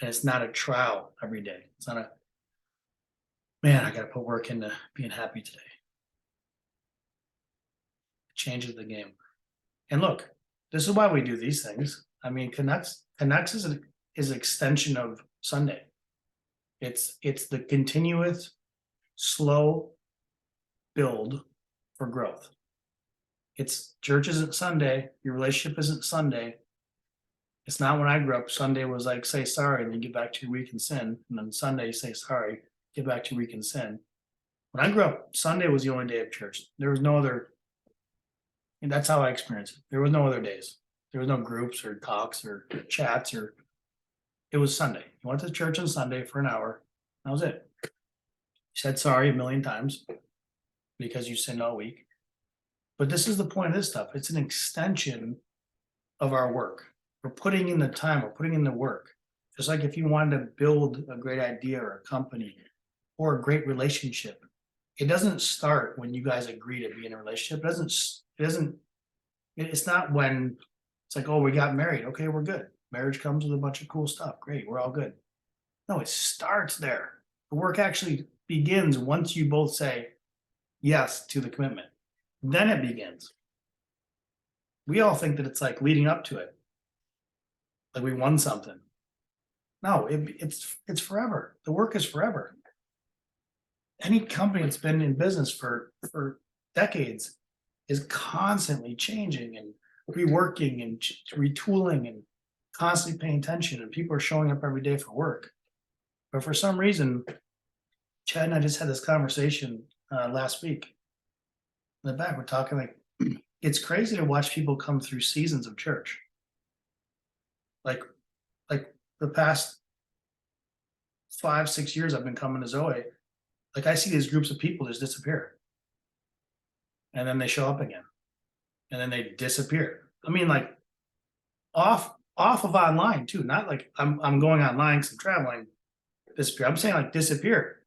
And it's not a trial every day. It's not a, man, I got to put work into being happy today. It changes the game. And look, this is why we do these things. I mean, Connects is an extension of Sunday. It's the continuous, slow build for growth. It's church isn't Sunday, your relationship isn't Sunday. It's not when I grew up, Sunday was like, say sorry, and then get back to your week in sin. And then Sunday, say sorry, get back to your week in sin. When I grew up, Sunday was the only day of church. There was no other, and that's how I experienced it. There was no other days. There was no groups or talks or chats or, it was Sunday. You went to church on Sunday for an hour. That was it. You said sorry a million times because you sinned all week. But this is the point of this stuff. It's an extension of our work. We're putting in the time, we're putting in the work. Just like if you wanted to build a great idea or a company or a great relationship, it doesn't start when you guys agree to be in a relationship. It's not when it's like, oh, we got married. Okay, we're good. Marriage comes with a bunch of cool stuff. Great, we're all good. No, it starts there. The work actually begins once you both say yes to the commitment. Then it begins. We all think that it's like leading up to it. Like we won something. No, it's forever. The work is forever. Any company that's been in business for decades is constantly changing and reworking and retooling and constantly paying attention, and people are showing up every day for work. But for some reason, Chad and I just had this conversation last week. In the back, we're talking like, it's crazy to watch people come through seasons of church. Like the past 5-6 years I've been coming to ZOE, like I see these groups of people just disappear. And then they show up again. And then they disappear. I mean, like off of online too, not like I'm going online because I'm traveling, disappear. I'm saying like disappear.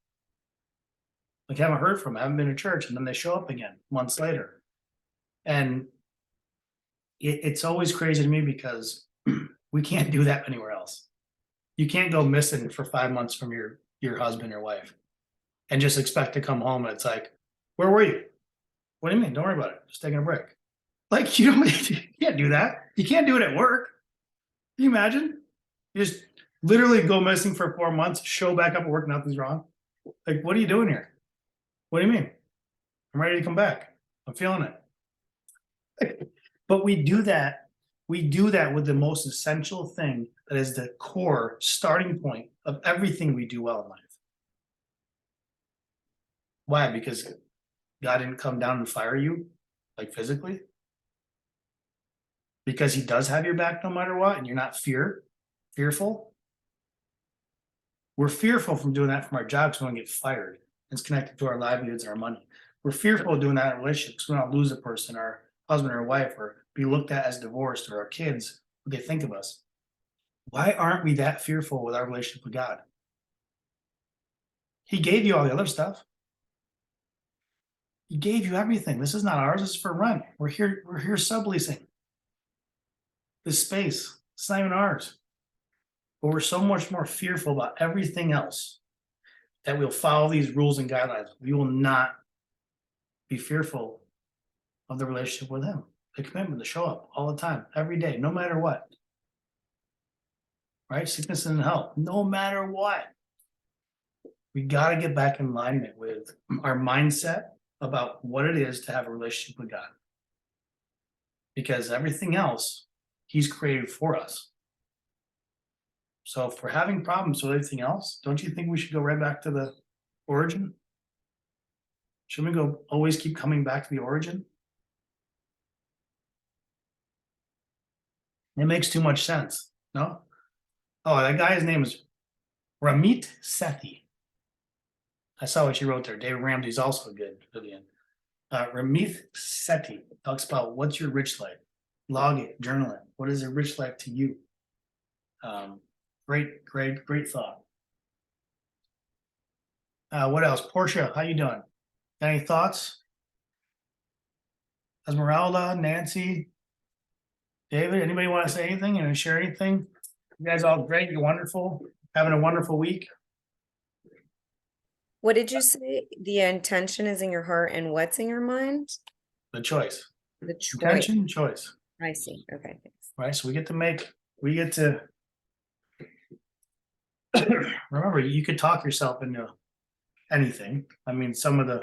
Like haven't heard from them, haven't been to church, and then they show up again months later. And it's always crazy to me because we can't do that anywhere else. You can't go missing for 5 months from your husband or wife and just expect to come home and it's like, where were you? What do you mean? Don't worry about it. Just taking a break. Like you can't do that. You can't do it at work. Can you imagine? You just literally go missing for 4 months, show back up at work, nothing's wrong. Like, what are you doing here? What do you mean? I'm ready to come back. I'm feeling it. But we do that with the most essential thing that is the core starting point of everything we do well in life. Why? Because God didn't come down and fire you, like physically. Because he does have your back no matter what, and you're not fearful. We're fearful from doing that from our job because we want to get fired. It's connected to our livelihoods and our money. We're fearful of doing that in relationships. We don't lose a person, our husband or wife, or be looked at as divorced, or our kids, what they think of us. Why aren't we that fearful with our relationship with God? He gave you all the other stuff. He gave you everything. This is not ours, this is for rent. We're here subleasing this space. It's not even ours. But we're so much more fearful about everything else that we'll follow these rules and guidelines. We will not be fearful of the relationship with him, the commitment to show up all the time, every day, no matter what. Right? Sickness and health, no matter what. We got to get back in alignment with our mindset about what it is to have a relationship with God. Because everything else he's created for us. So if we're having problems with everything else, don't you think we should go right back to the origin? Shouldn't we go always keep coming back to the origin? It makes too much sense, no? Oh, that guy's name is Ramit Sethi. I saw what you wrote there. David Ramsey's also good, Vivian. Ramit Sethi talks about what's your rich life. Log it, journal it. What is a rich life to you? Great thought. What else? Portia, how you doing? Got any thoughts? Esmeralda, Nancy, David, anybody want to say anything and share anything? You guys all great, you're wonderful, having a wonderful week. What did you say? The intention is in your heart and what's in your mind? The choice, The choice. intention, choice, I see. Okay, thanks. right? So we get to remember, you could talk yourself into anything. I mean, some of the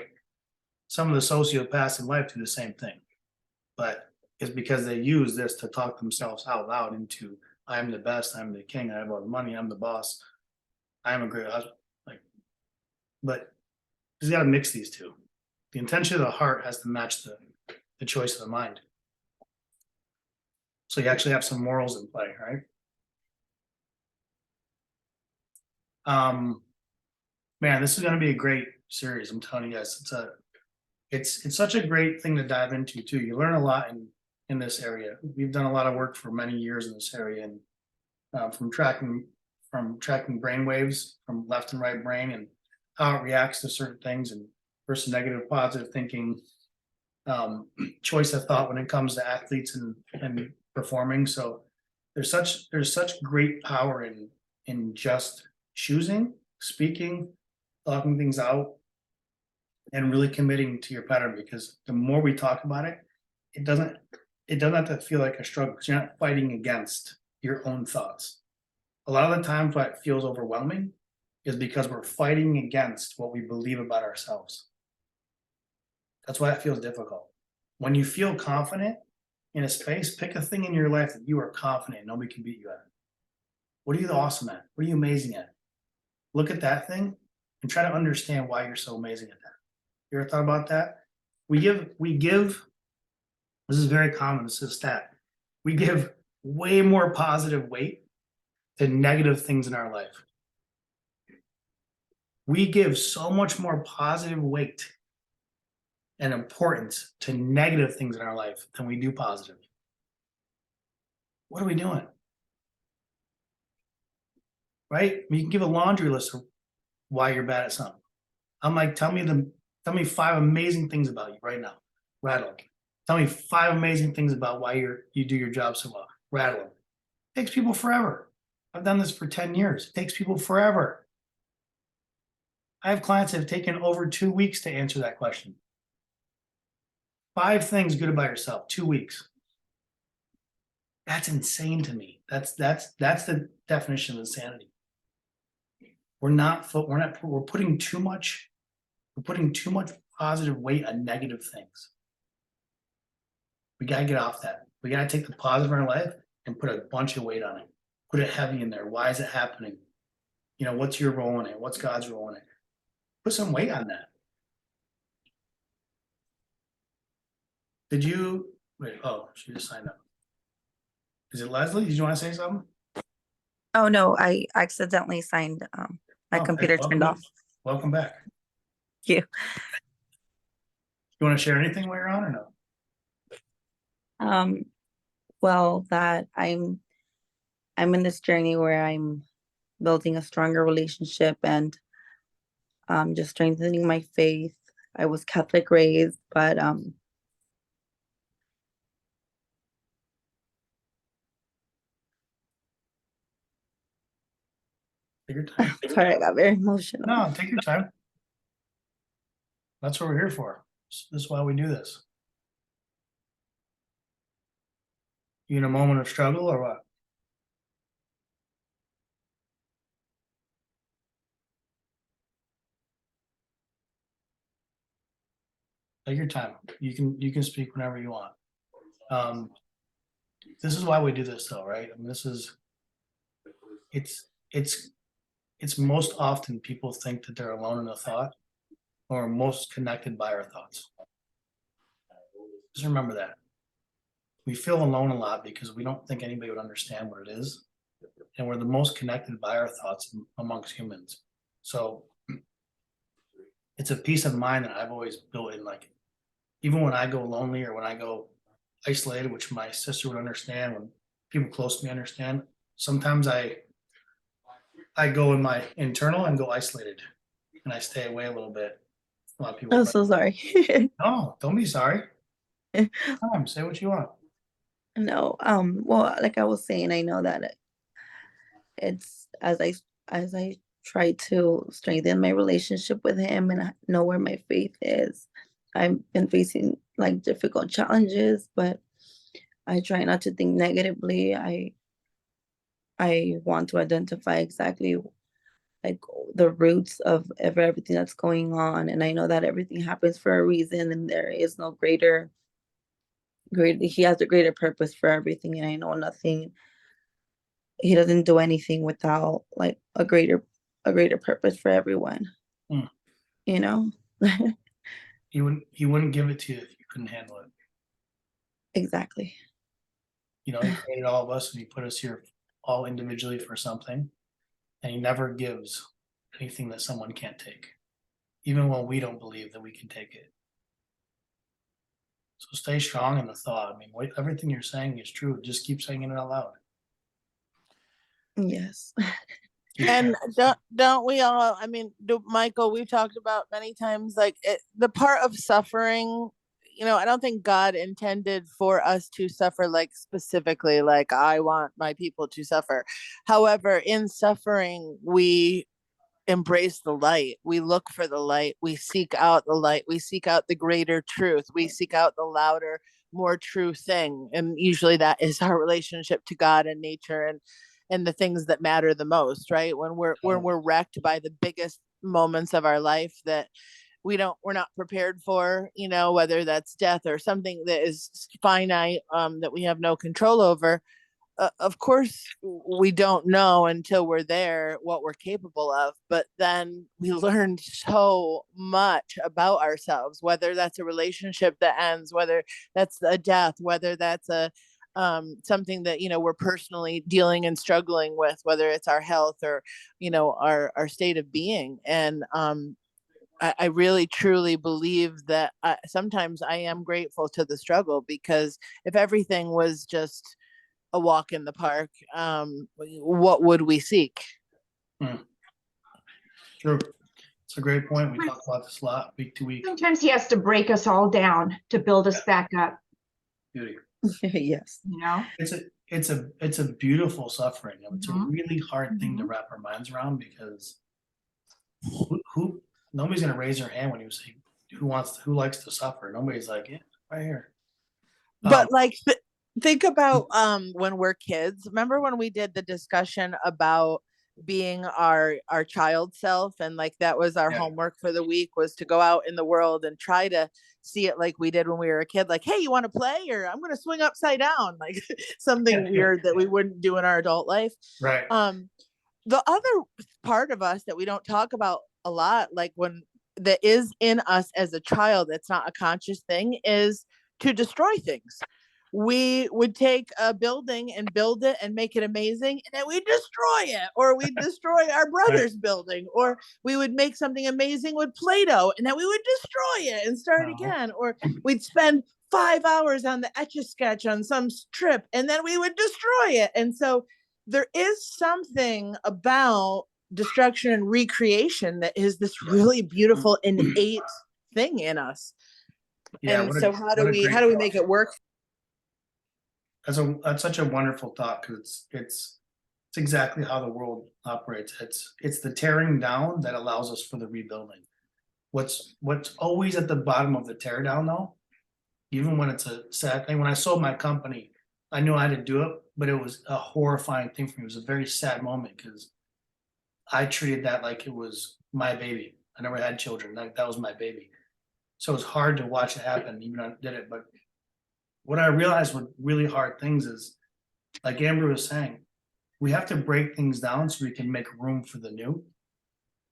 sociopaths in life do the same thing, but it's because they use this to talk themselves out loud into, I'm the best, I'm the king, I have all the money, I'm the boss, I'm a great husband. Like, but you got to mix these two. The intention of the heart has to match the choice of the mind. So you actually have some morals in play, right? Man, this is going to be a great series. I'm telling you guys, it's such a great thing to dive into too. You learn a lot in this area. We've done a lot of work for many years in this area, and from tracking brain waves from left and right brain and how it reacts to certain things, and versus negative, positive thinking, choice of thought when it comes to athletes and performing. So there's such great power in just choosing, speaking, talking things out, and really committing to your pattern, because the more we talk about it, it doesn't have to feel like a struggle, because you're not fighting against your own thoughts. A lot of the times what feels overwhelming is because we're fighting against what we believe about ourselves. That's why it feels difficult. When you feel confident in a space, pick a thing in your life that you are confident nobody can beat you at. What are you awesome at? What are you amazing at? Look at that thing and try to understand why you're so amazing at that. You ever thought about that? We give, this is very common, this is a stat. We give way more positive weight to negative things in our life. We give so much more positive weight and importance to negative things in our life than we do positive. What are we doing? Right? You can give a laundry list of why you're bad at something. I'm like, tell me 5 amazing things about you right now. Rattle them. Tell me 5 amazing things about why you do your job so well. Rattle them. It takes people forever. I've done this for 10 years. It takes people forever. I have clients that have taken over 2 weeks to answer that question. 5 things good about yourself, 2 weeks. That's insane to me. That's the definition of insanity. We're putting too much positive weight on negative things. We gotta get off that. We gotta take the positive in our life and put a bunch of weight on it. Put it heavy in there. Why is it happening? You know, what's your role in it? What's God's role in it? Put some weight on that. Did you wait? Oh, she just signed up. Is it Leslie? Did you want to say something? Oh, no, I accidentally signed, my Okay, computer welcome turned back. off. Welcome back. Thank you. You want to share anything while you're on or no? Well, that I'm in this journey where I'm building a stronger relationship and just strengthening my faith. I was Catholic raised, but Take your time. sorry, I got very emotional. No, take your time. That's what we're here for. This is why we do this. You in a moment of struggle or what? Take your time. You can speak whenever you want. This is why we do this though, right? I mean, it's it's most often people think that they're alone in a thought or most connected by our thoughts. Just remember that. We feel alone a lot because we don't think anybody would understand what it is. And we're the most connected by our thoughts amongst humans. So it's a peace of mind that I've always built in, like, even when I go lonely or when I go isolated, which my sister would understand, when people close to me understand, sometimes I go in my internal and go isolated and I stay away a little bit. A lot of people, I'm so sorry. no, don't be sorry. Say what you want. No, well, like I was saying, I know that it's as I try to strengthen my relationship with him and I know where my faith is. I've been facing like difficult challenges, but I try not to think negatively. I want to identify exactly like the roots of everything that's going on, and I know that everything happens for a reason, and there is no greater. He has a greater purpose for everything, and I know nothing. He doesn't do anything without like a greater purpose for everyone. Mm. You know. He wouldn't give it to you if you couldn't handle it. Exactly. You know, he created all of us and he put us here all individually for something. And he never gives anything that someone can't take, even when we don't believe that we can take it. So stay strong in the thought. I mean, everything you're saying is true. Just keep saying it out loud. Yes. And don't we all, I mean, Michael, we've talked about many times, like the part of suffering, you know, I don't think God intended for us to suffer, like specifically, like I want my people to suffer. However, in suffering, we embrace the light. We look for the light. We seek out the light. We seek out the greater truth. We seek out the louder, more true thing. And usually that is our relationship to God and nature and the things that matter the most, right? When we're wrecked by the biggest moments of our life that we're not prepared for, you know, whether that's death or something that is finite, that we have no control over. Of course, we don't know until we're there what we're capable of, but then we learn so much about ourselves, whether that's a relationship that ends, whether that's a death, whether that's a something that, you know, we're personally dealing and struggling with, whether it's our health or, you know, our state of being. And I really truly believe that sometimes I am grateful to the struggle, because if everything was just a walk in the park, what would we seek? True. It's a great point. We talk about this a lot, week to week. Sometimes he has to break us all down to build us back up, Beauty. Yes. you know? It's a beautiful suffering. It's a Mhm. really hard thing to wrap our minds around, because who nobody's gonna raise their hand when you say who likes to suffer. Nobody's like, yeah, right here. But like think about when we're kids. Remember when we did the discussion about being our child self, and like that was our homework for the week, was to go out in the world and try to see it like we did when we were a kid, like, hey, you want to play, or I'm going to swing upside down, like something weird that we wouldn't do in our adult life. Right. The other part of us that we don't talk about a lot, like when that is in us as a child, that's not a conscious thing, is to destroy things. We would take a building and build it and make it amazing, and then we'd destroy it, or we'd destroy our brother's building, or we would make something amazing with Play-Doh, and then we would destroy it and start again, or we'd spend 5 hours on the Etch-a-Sketch on some strip, and then we would destroy it. And so there is something about destruction and recreation that is this really beautiful innate thing in us. Yeah. And so how do we make it work? That's such a wonderful thought, because it's exactly how the world operates. It's the tearing down that allows us for the rebuilding. What's always at the bottom of the tear down, though, even when it's a sad thing. When I sold my company, I knew I had to do it, but it was a horrifying thing for me. It was a very sad moment, because I treated that like it was my baby. I never had children. That was my baby. So it's hard to watch it happen, even though I did it. But what I realized with really hard things is, like Amber was saying, we have to break things down so we can make room for the new.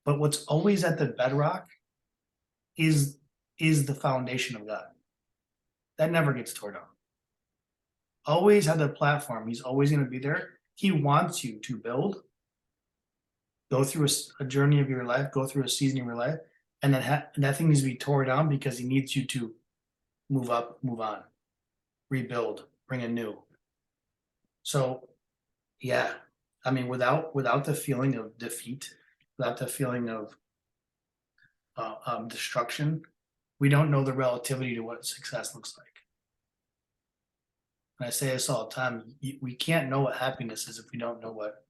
But what's always at the bedrock is the foundation of God. That never gets torn down. Always have the platform. He's always going to be there. He wants you to build, go through a journey of your life, go through a season of your life, and then and that thing needs to be torn down because he needs you to move up, move on, rebuild, bring a new. So, yeah, I mean, without the feeling of defeat, without the feeling of destruction, we don't know the relativity to what success looks like. And I say this all the time, we can't know what happiness is if we don't know what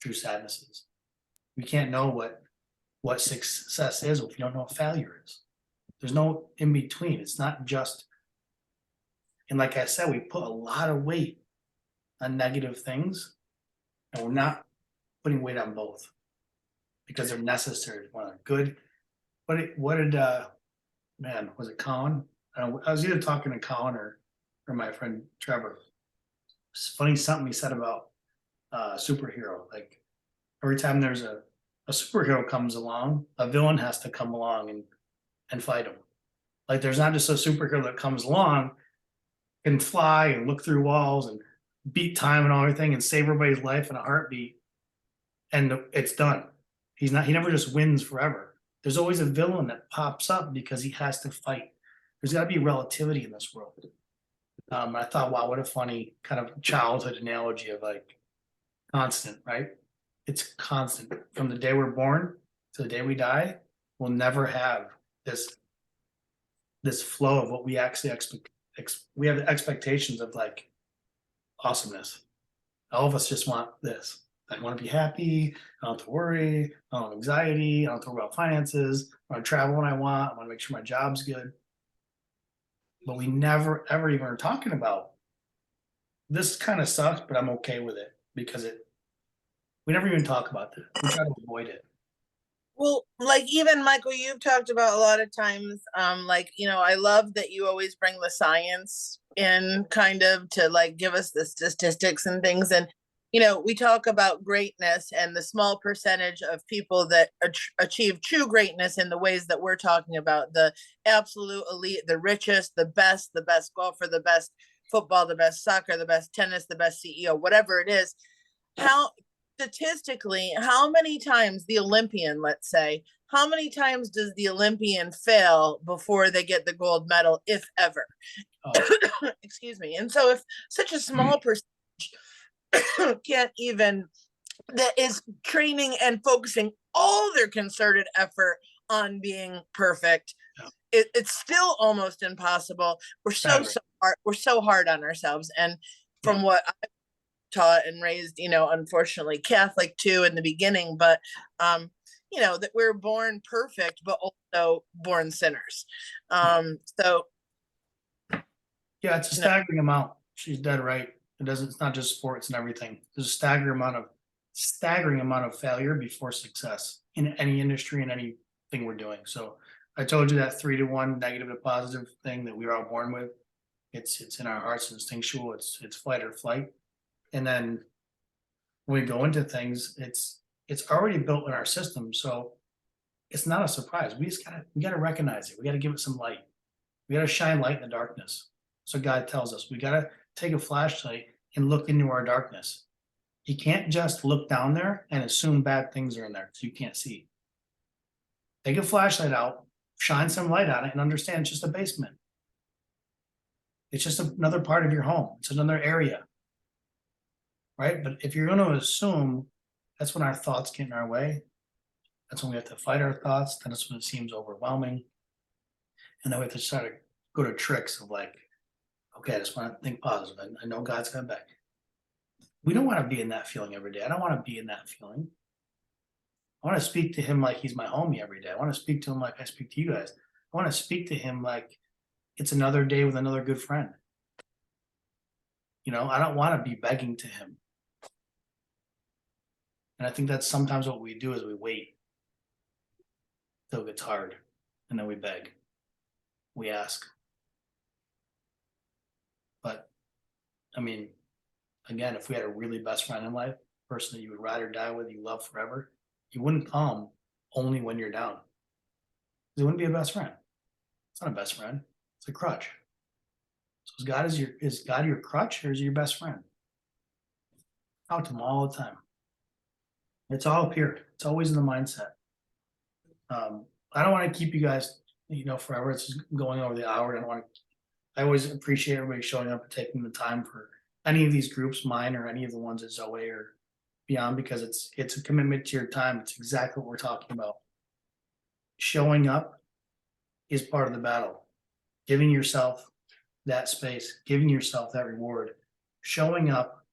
true sadness is. We can't know what success is if we don't know what failure is. There's no in between. It's not just, and like I said, we put a lot of weight on negative things, and we're not putting weight on both because they're necessary. One good. What did man, was it Colin? I was either talking to Colin or my friend Trevor. It's funny something he said about superhero. Like every time there's a superhero comes along, a villain has to come along and fight him. Like there's not just a superhero that comes along, can fly and look through walls and beat time and all everything and save everybody's life in a heartbeat, and it's done. He never just wins forever. There's always a villain that pops up because he has to fight. There's got to be relativity in this world. I thought, wow, what a funny kind of childhood analogy of like constant, right? It's constant from the day we're born to the day we die. We'll never have this flow of what we actually expect. We have expectations of like awesomeness. All of us just want this. I want to be happy. I don't have to worry. I don't have anxiety. I don't have to worry about finances. I want to travel when I want. I want to make sure my job's good. But we never, ever even are talking about this kind of sucks, but I'm okay with it because we never even talk about that. We try to avoid it. Well, like even Michael, you've talked about a lot of times, like, I love that you always bring the science in kind of to like give us the statistics and things. And, we talk about greatness and the small percentage of people that achieve true greatness in the ways that we're talking about, the absolute elite, the richest, the best golfer, the best football, the best soccer, the best tennis, the best CEO, whatever it is. How statistically, how many times the Olympian, let's say, how many times does the Olympian fail before they get the gold medal, if ever? Oh. Excuse me. And so if such a small percentage can't even, that is training and focusing all their concerted effort on being perfect, it's still almost impossible. We're so hard. We're so hard on ourselves. And from what I taught and raised, unfortunately Catholic too in the beginning, but that we're born perfect, but also born sinners. So yeah, it's a staggering amount. She's dead right. It's not just sports and everything. There's a staggering amount of failure before success in any industry and anything we're doing. So I told you that 3-to-1 negative to positive thing that we were all born with. It's in our hearts, instinctual. It's fight or flight. And then when we go into things, it's already built in our system. So it's not a surprise. We gotta recognize it. We gotta give it some light. We gotta shine light in the darkness. So God tells us we gotta take a flashlight and look into our darkness. You can't just look down there and assume bad things are in there because you can't see. Take a flashlight out, shine some light on it, and understand it's just a basement. It's just another part of your home. It's another area. Right? But if you're going to assume, that's when our thoughts get in our way. That's when we have to fight our thoughts. Then that's when it seems overwhelming. And then we have to start to go to tricks of like, okay, I just want to think positive. I know God's coming back. We don't want to be in that feeling every day. I don't want to be in that feeling. I want to speak to him like he's my homie every day. I want to speak to him like I speak to you guys. I want to speak to him like it's another day with another good friend. I don't want to be begging to him. And I think that's sometimes what we do is we wait till it gets hard and then we beg. We ask. But I mean, again, if we had a really best friend in life, person that you would rather die with, you love forever, you wouldn't call them only when you're down. It wouldn't be a best friend. It's not a best friend. It's a crutch. So is God your crutch or is he your best friend? Talk to him all the time. It's all up here. It's always in the mindset. I don't want to keep you guys, forever. It's just going over the hour. I always appreciate everybody showing up and taking the time for any of these groups, mine or any of the ones at ZOE or beyond, because it's a commitment to your time. It's exactly what we're talking about. Showing up is part of the battle. Giving yourself that space, giving yourself that reward, showing up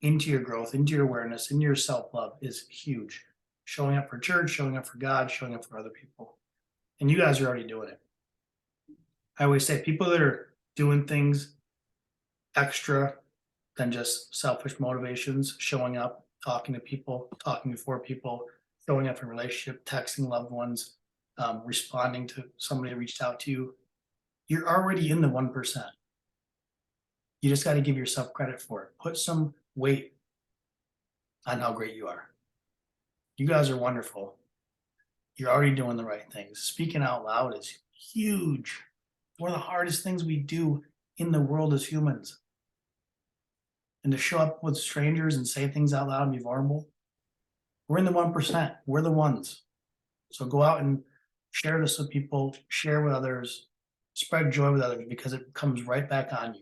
into your growth, into your awareness, into your self-love is huge. Showing up for church, showing up for God, showing up for other people. And you guys are already doing it. I always say people that are doing things extra than just selfish motivations, showing up, talking to people, talking before people, showing up in relationship, texting loved ones, responding to somebody that reached out to you, you're already in the 1%. You just got to give yourself credit for it. Put some weight on how great you are. You guys are wonderful. You're already doing the right things. Speaking out loud is huge. One of the hardest things we do in the world as humans. And to show up with strangers and say things out loud and be vulnerable, we're in the 1%. We're the ones. So go out and share this with people, share with others, spread joy with others, because it comes right back on you.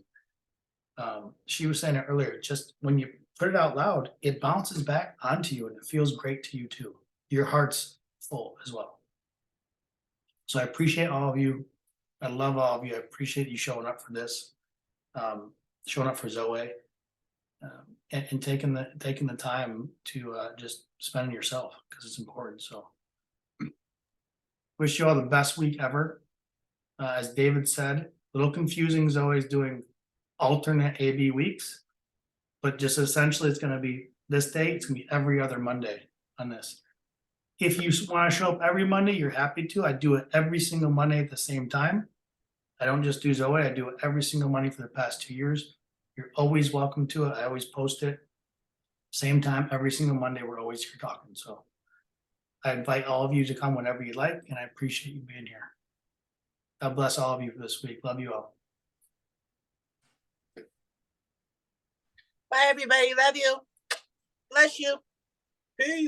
She was saying it earlier, just when you put it out loud, it bounces back onto you and it feels great to you too. Your heart's full as well. So I appreciate all of you. I love all of you. I appreciate you showing up for this, showing up for ZOE, and taking the time to just spend on yourself, because it's important. So wish you all the best week ever. As David said, a little confusing. ZOE is doing alternate AB weeks, but just essentially it's going to be this day. It's going to be every other Monday on this. If you want to show up every Monday, you're happy to. I do it every single Monday at the same time. I don't just do ZOE. I do it every single Monday for the past 2 years. You're always welcome to it. I always post it. Same time, every single Monday, we're always here talking. So I invite all of you to come whenever you like, and I appreciate you being here. God bless all of you for this week. Love you all. Bye, everybody. Love you. Bless you. Peace.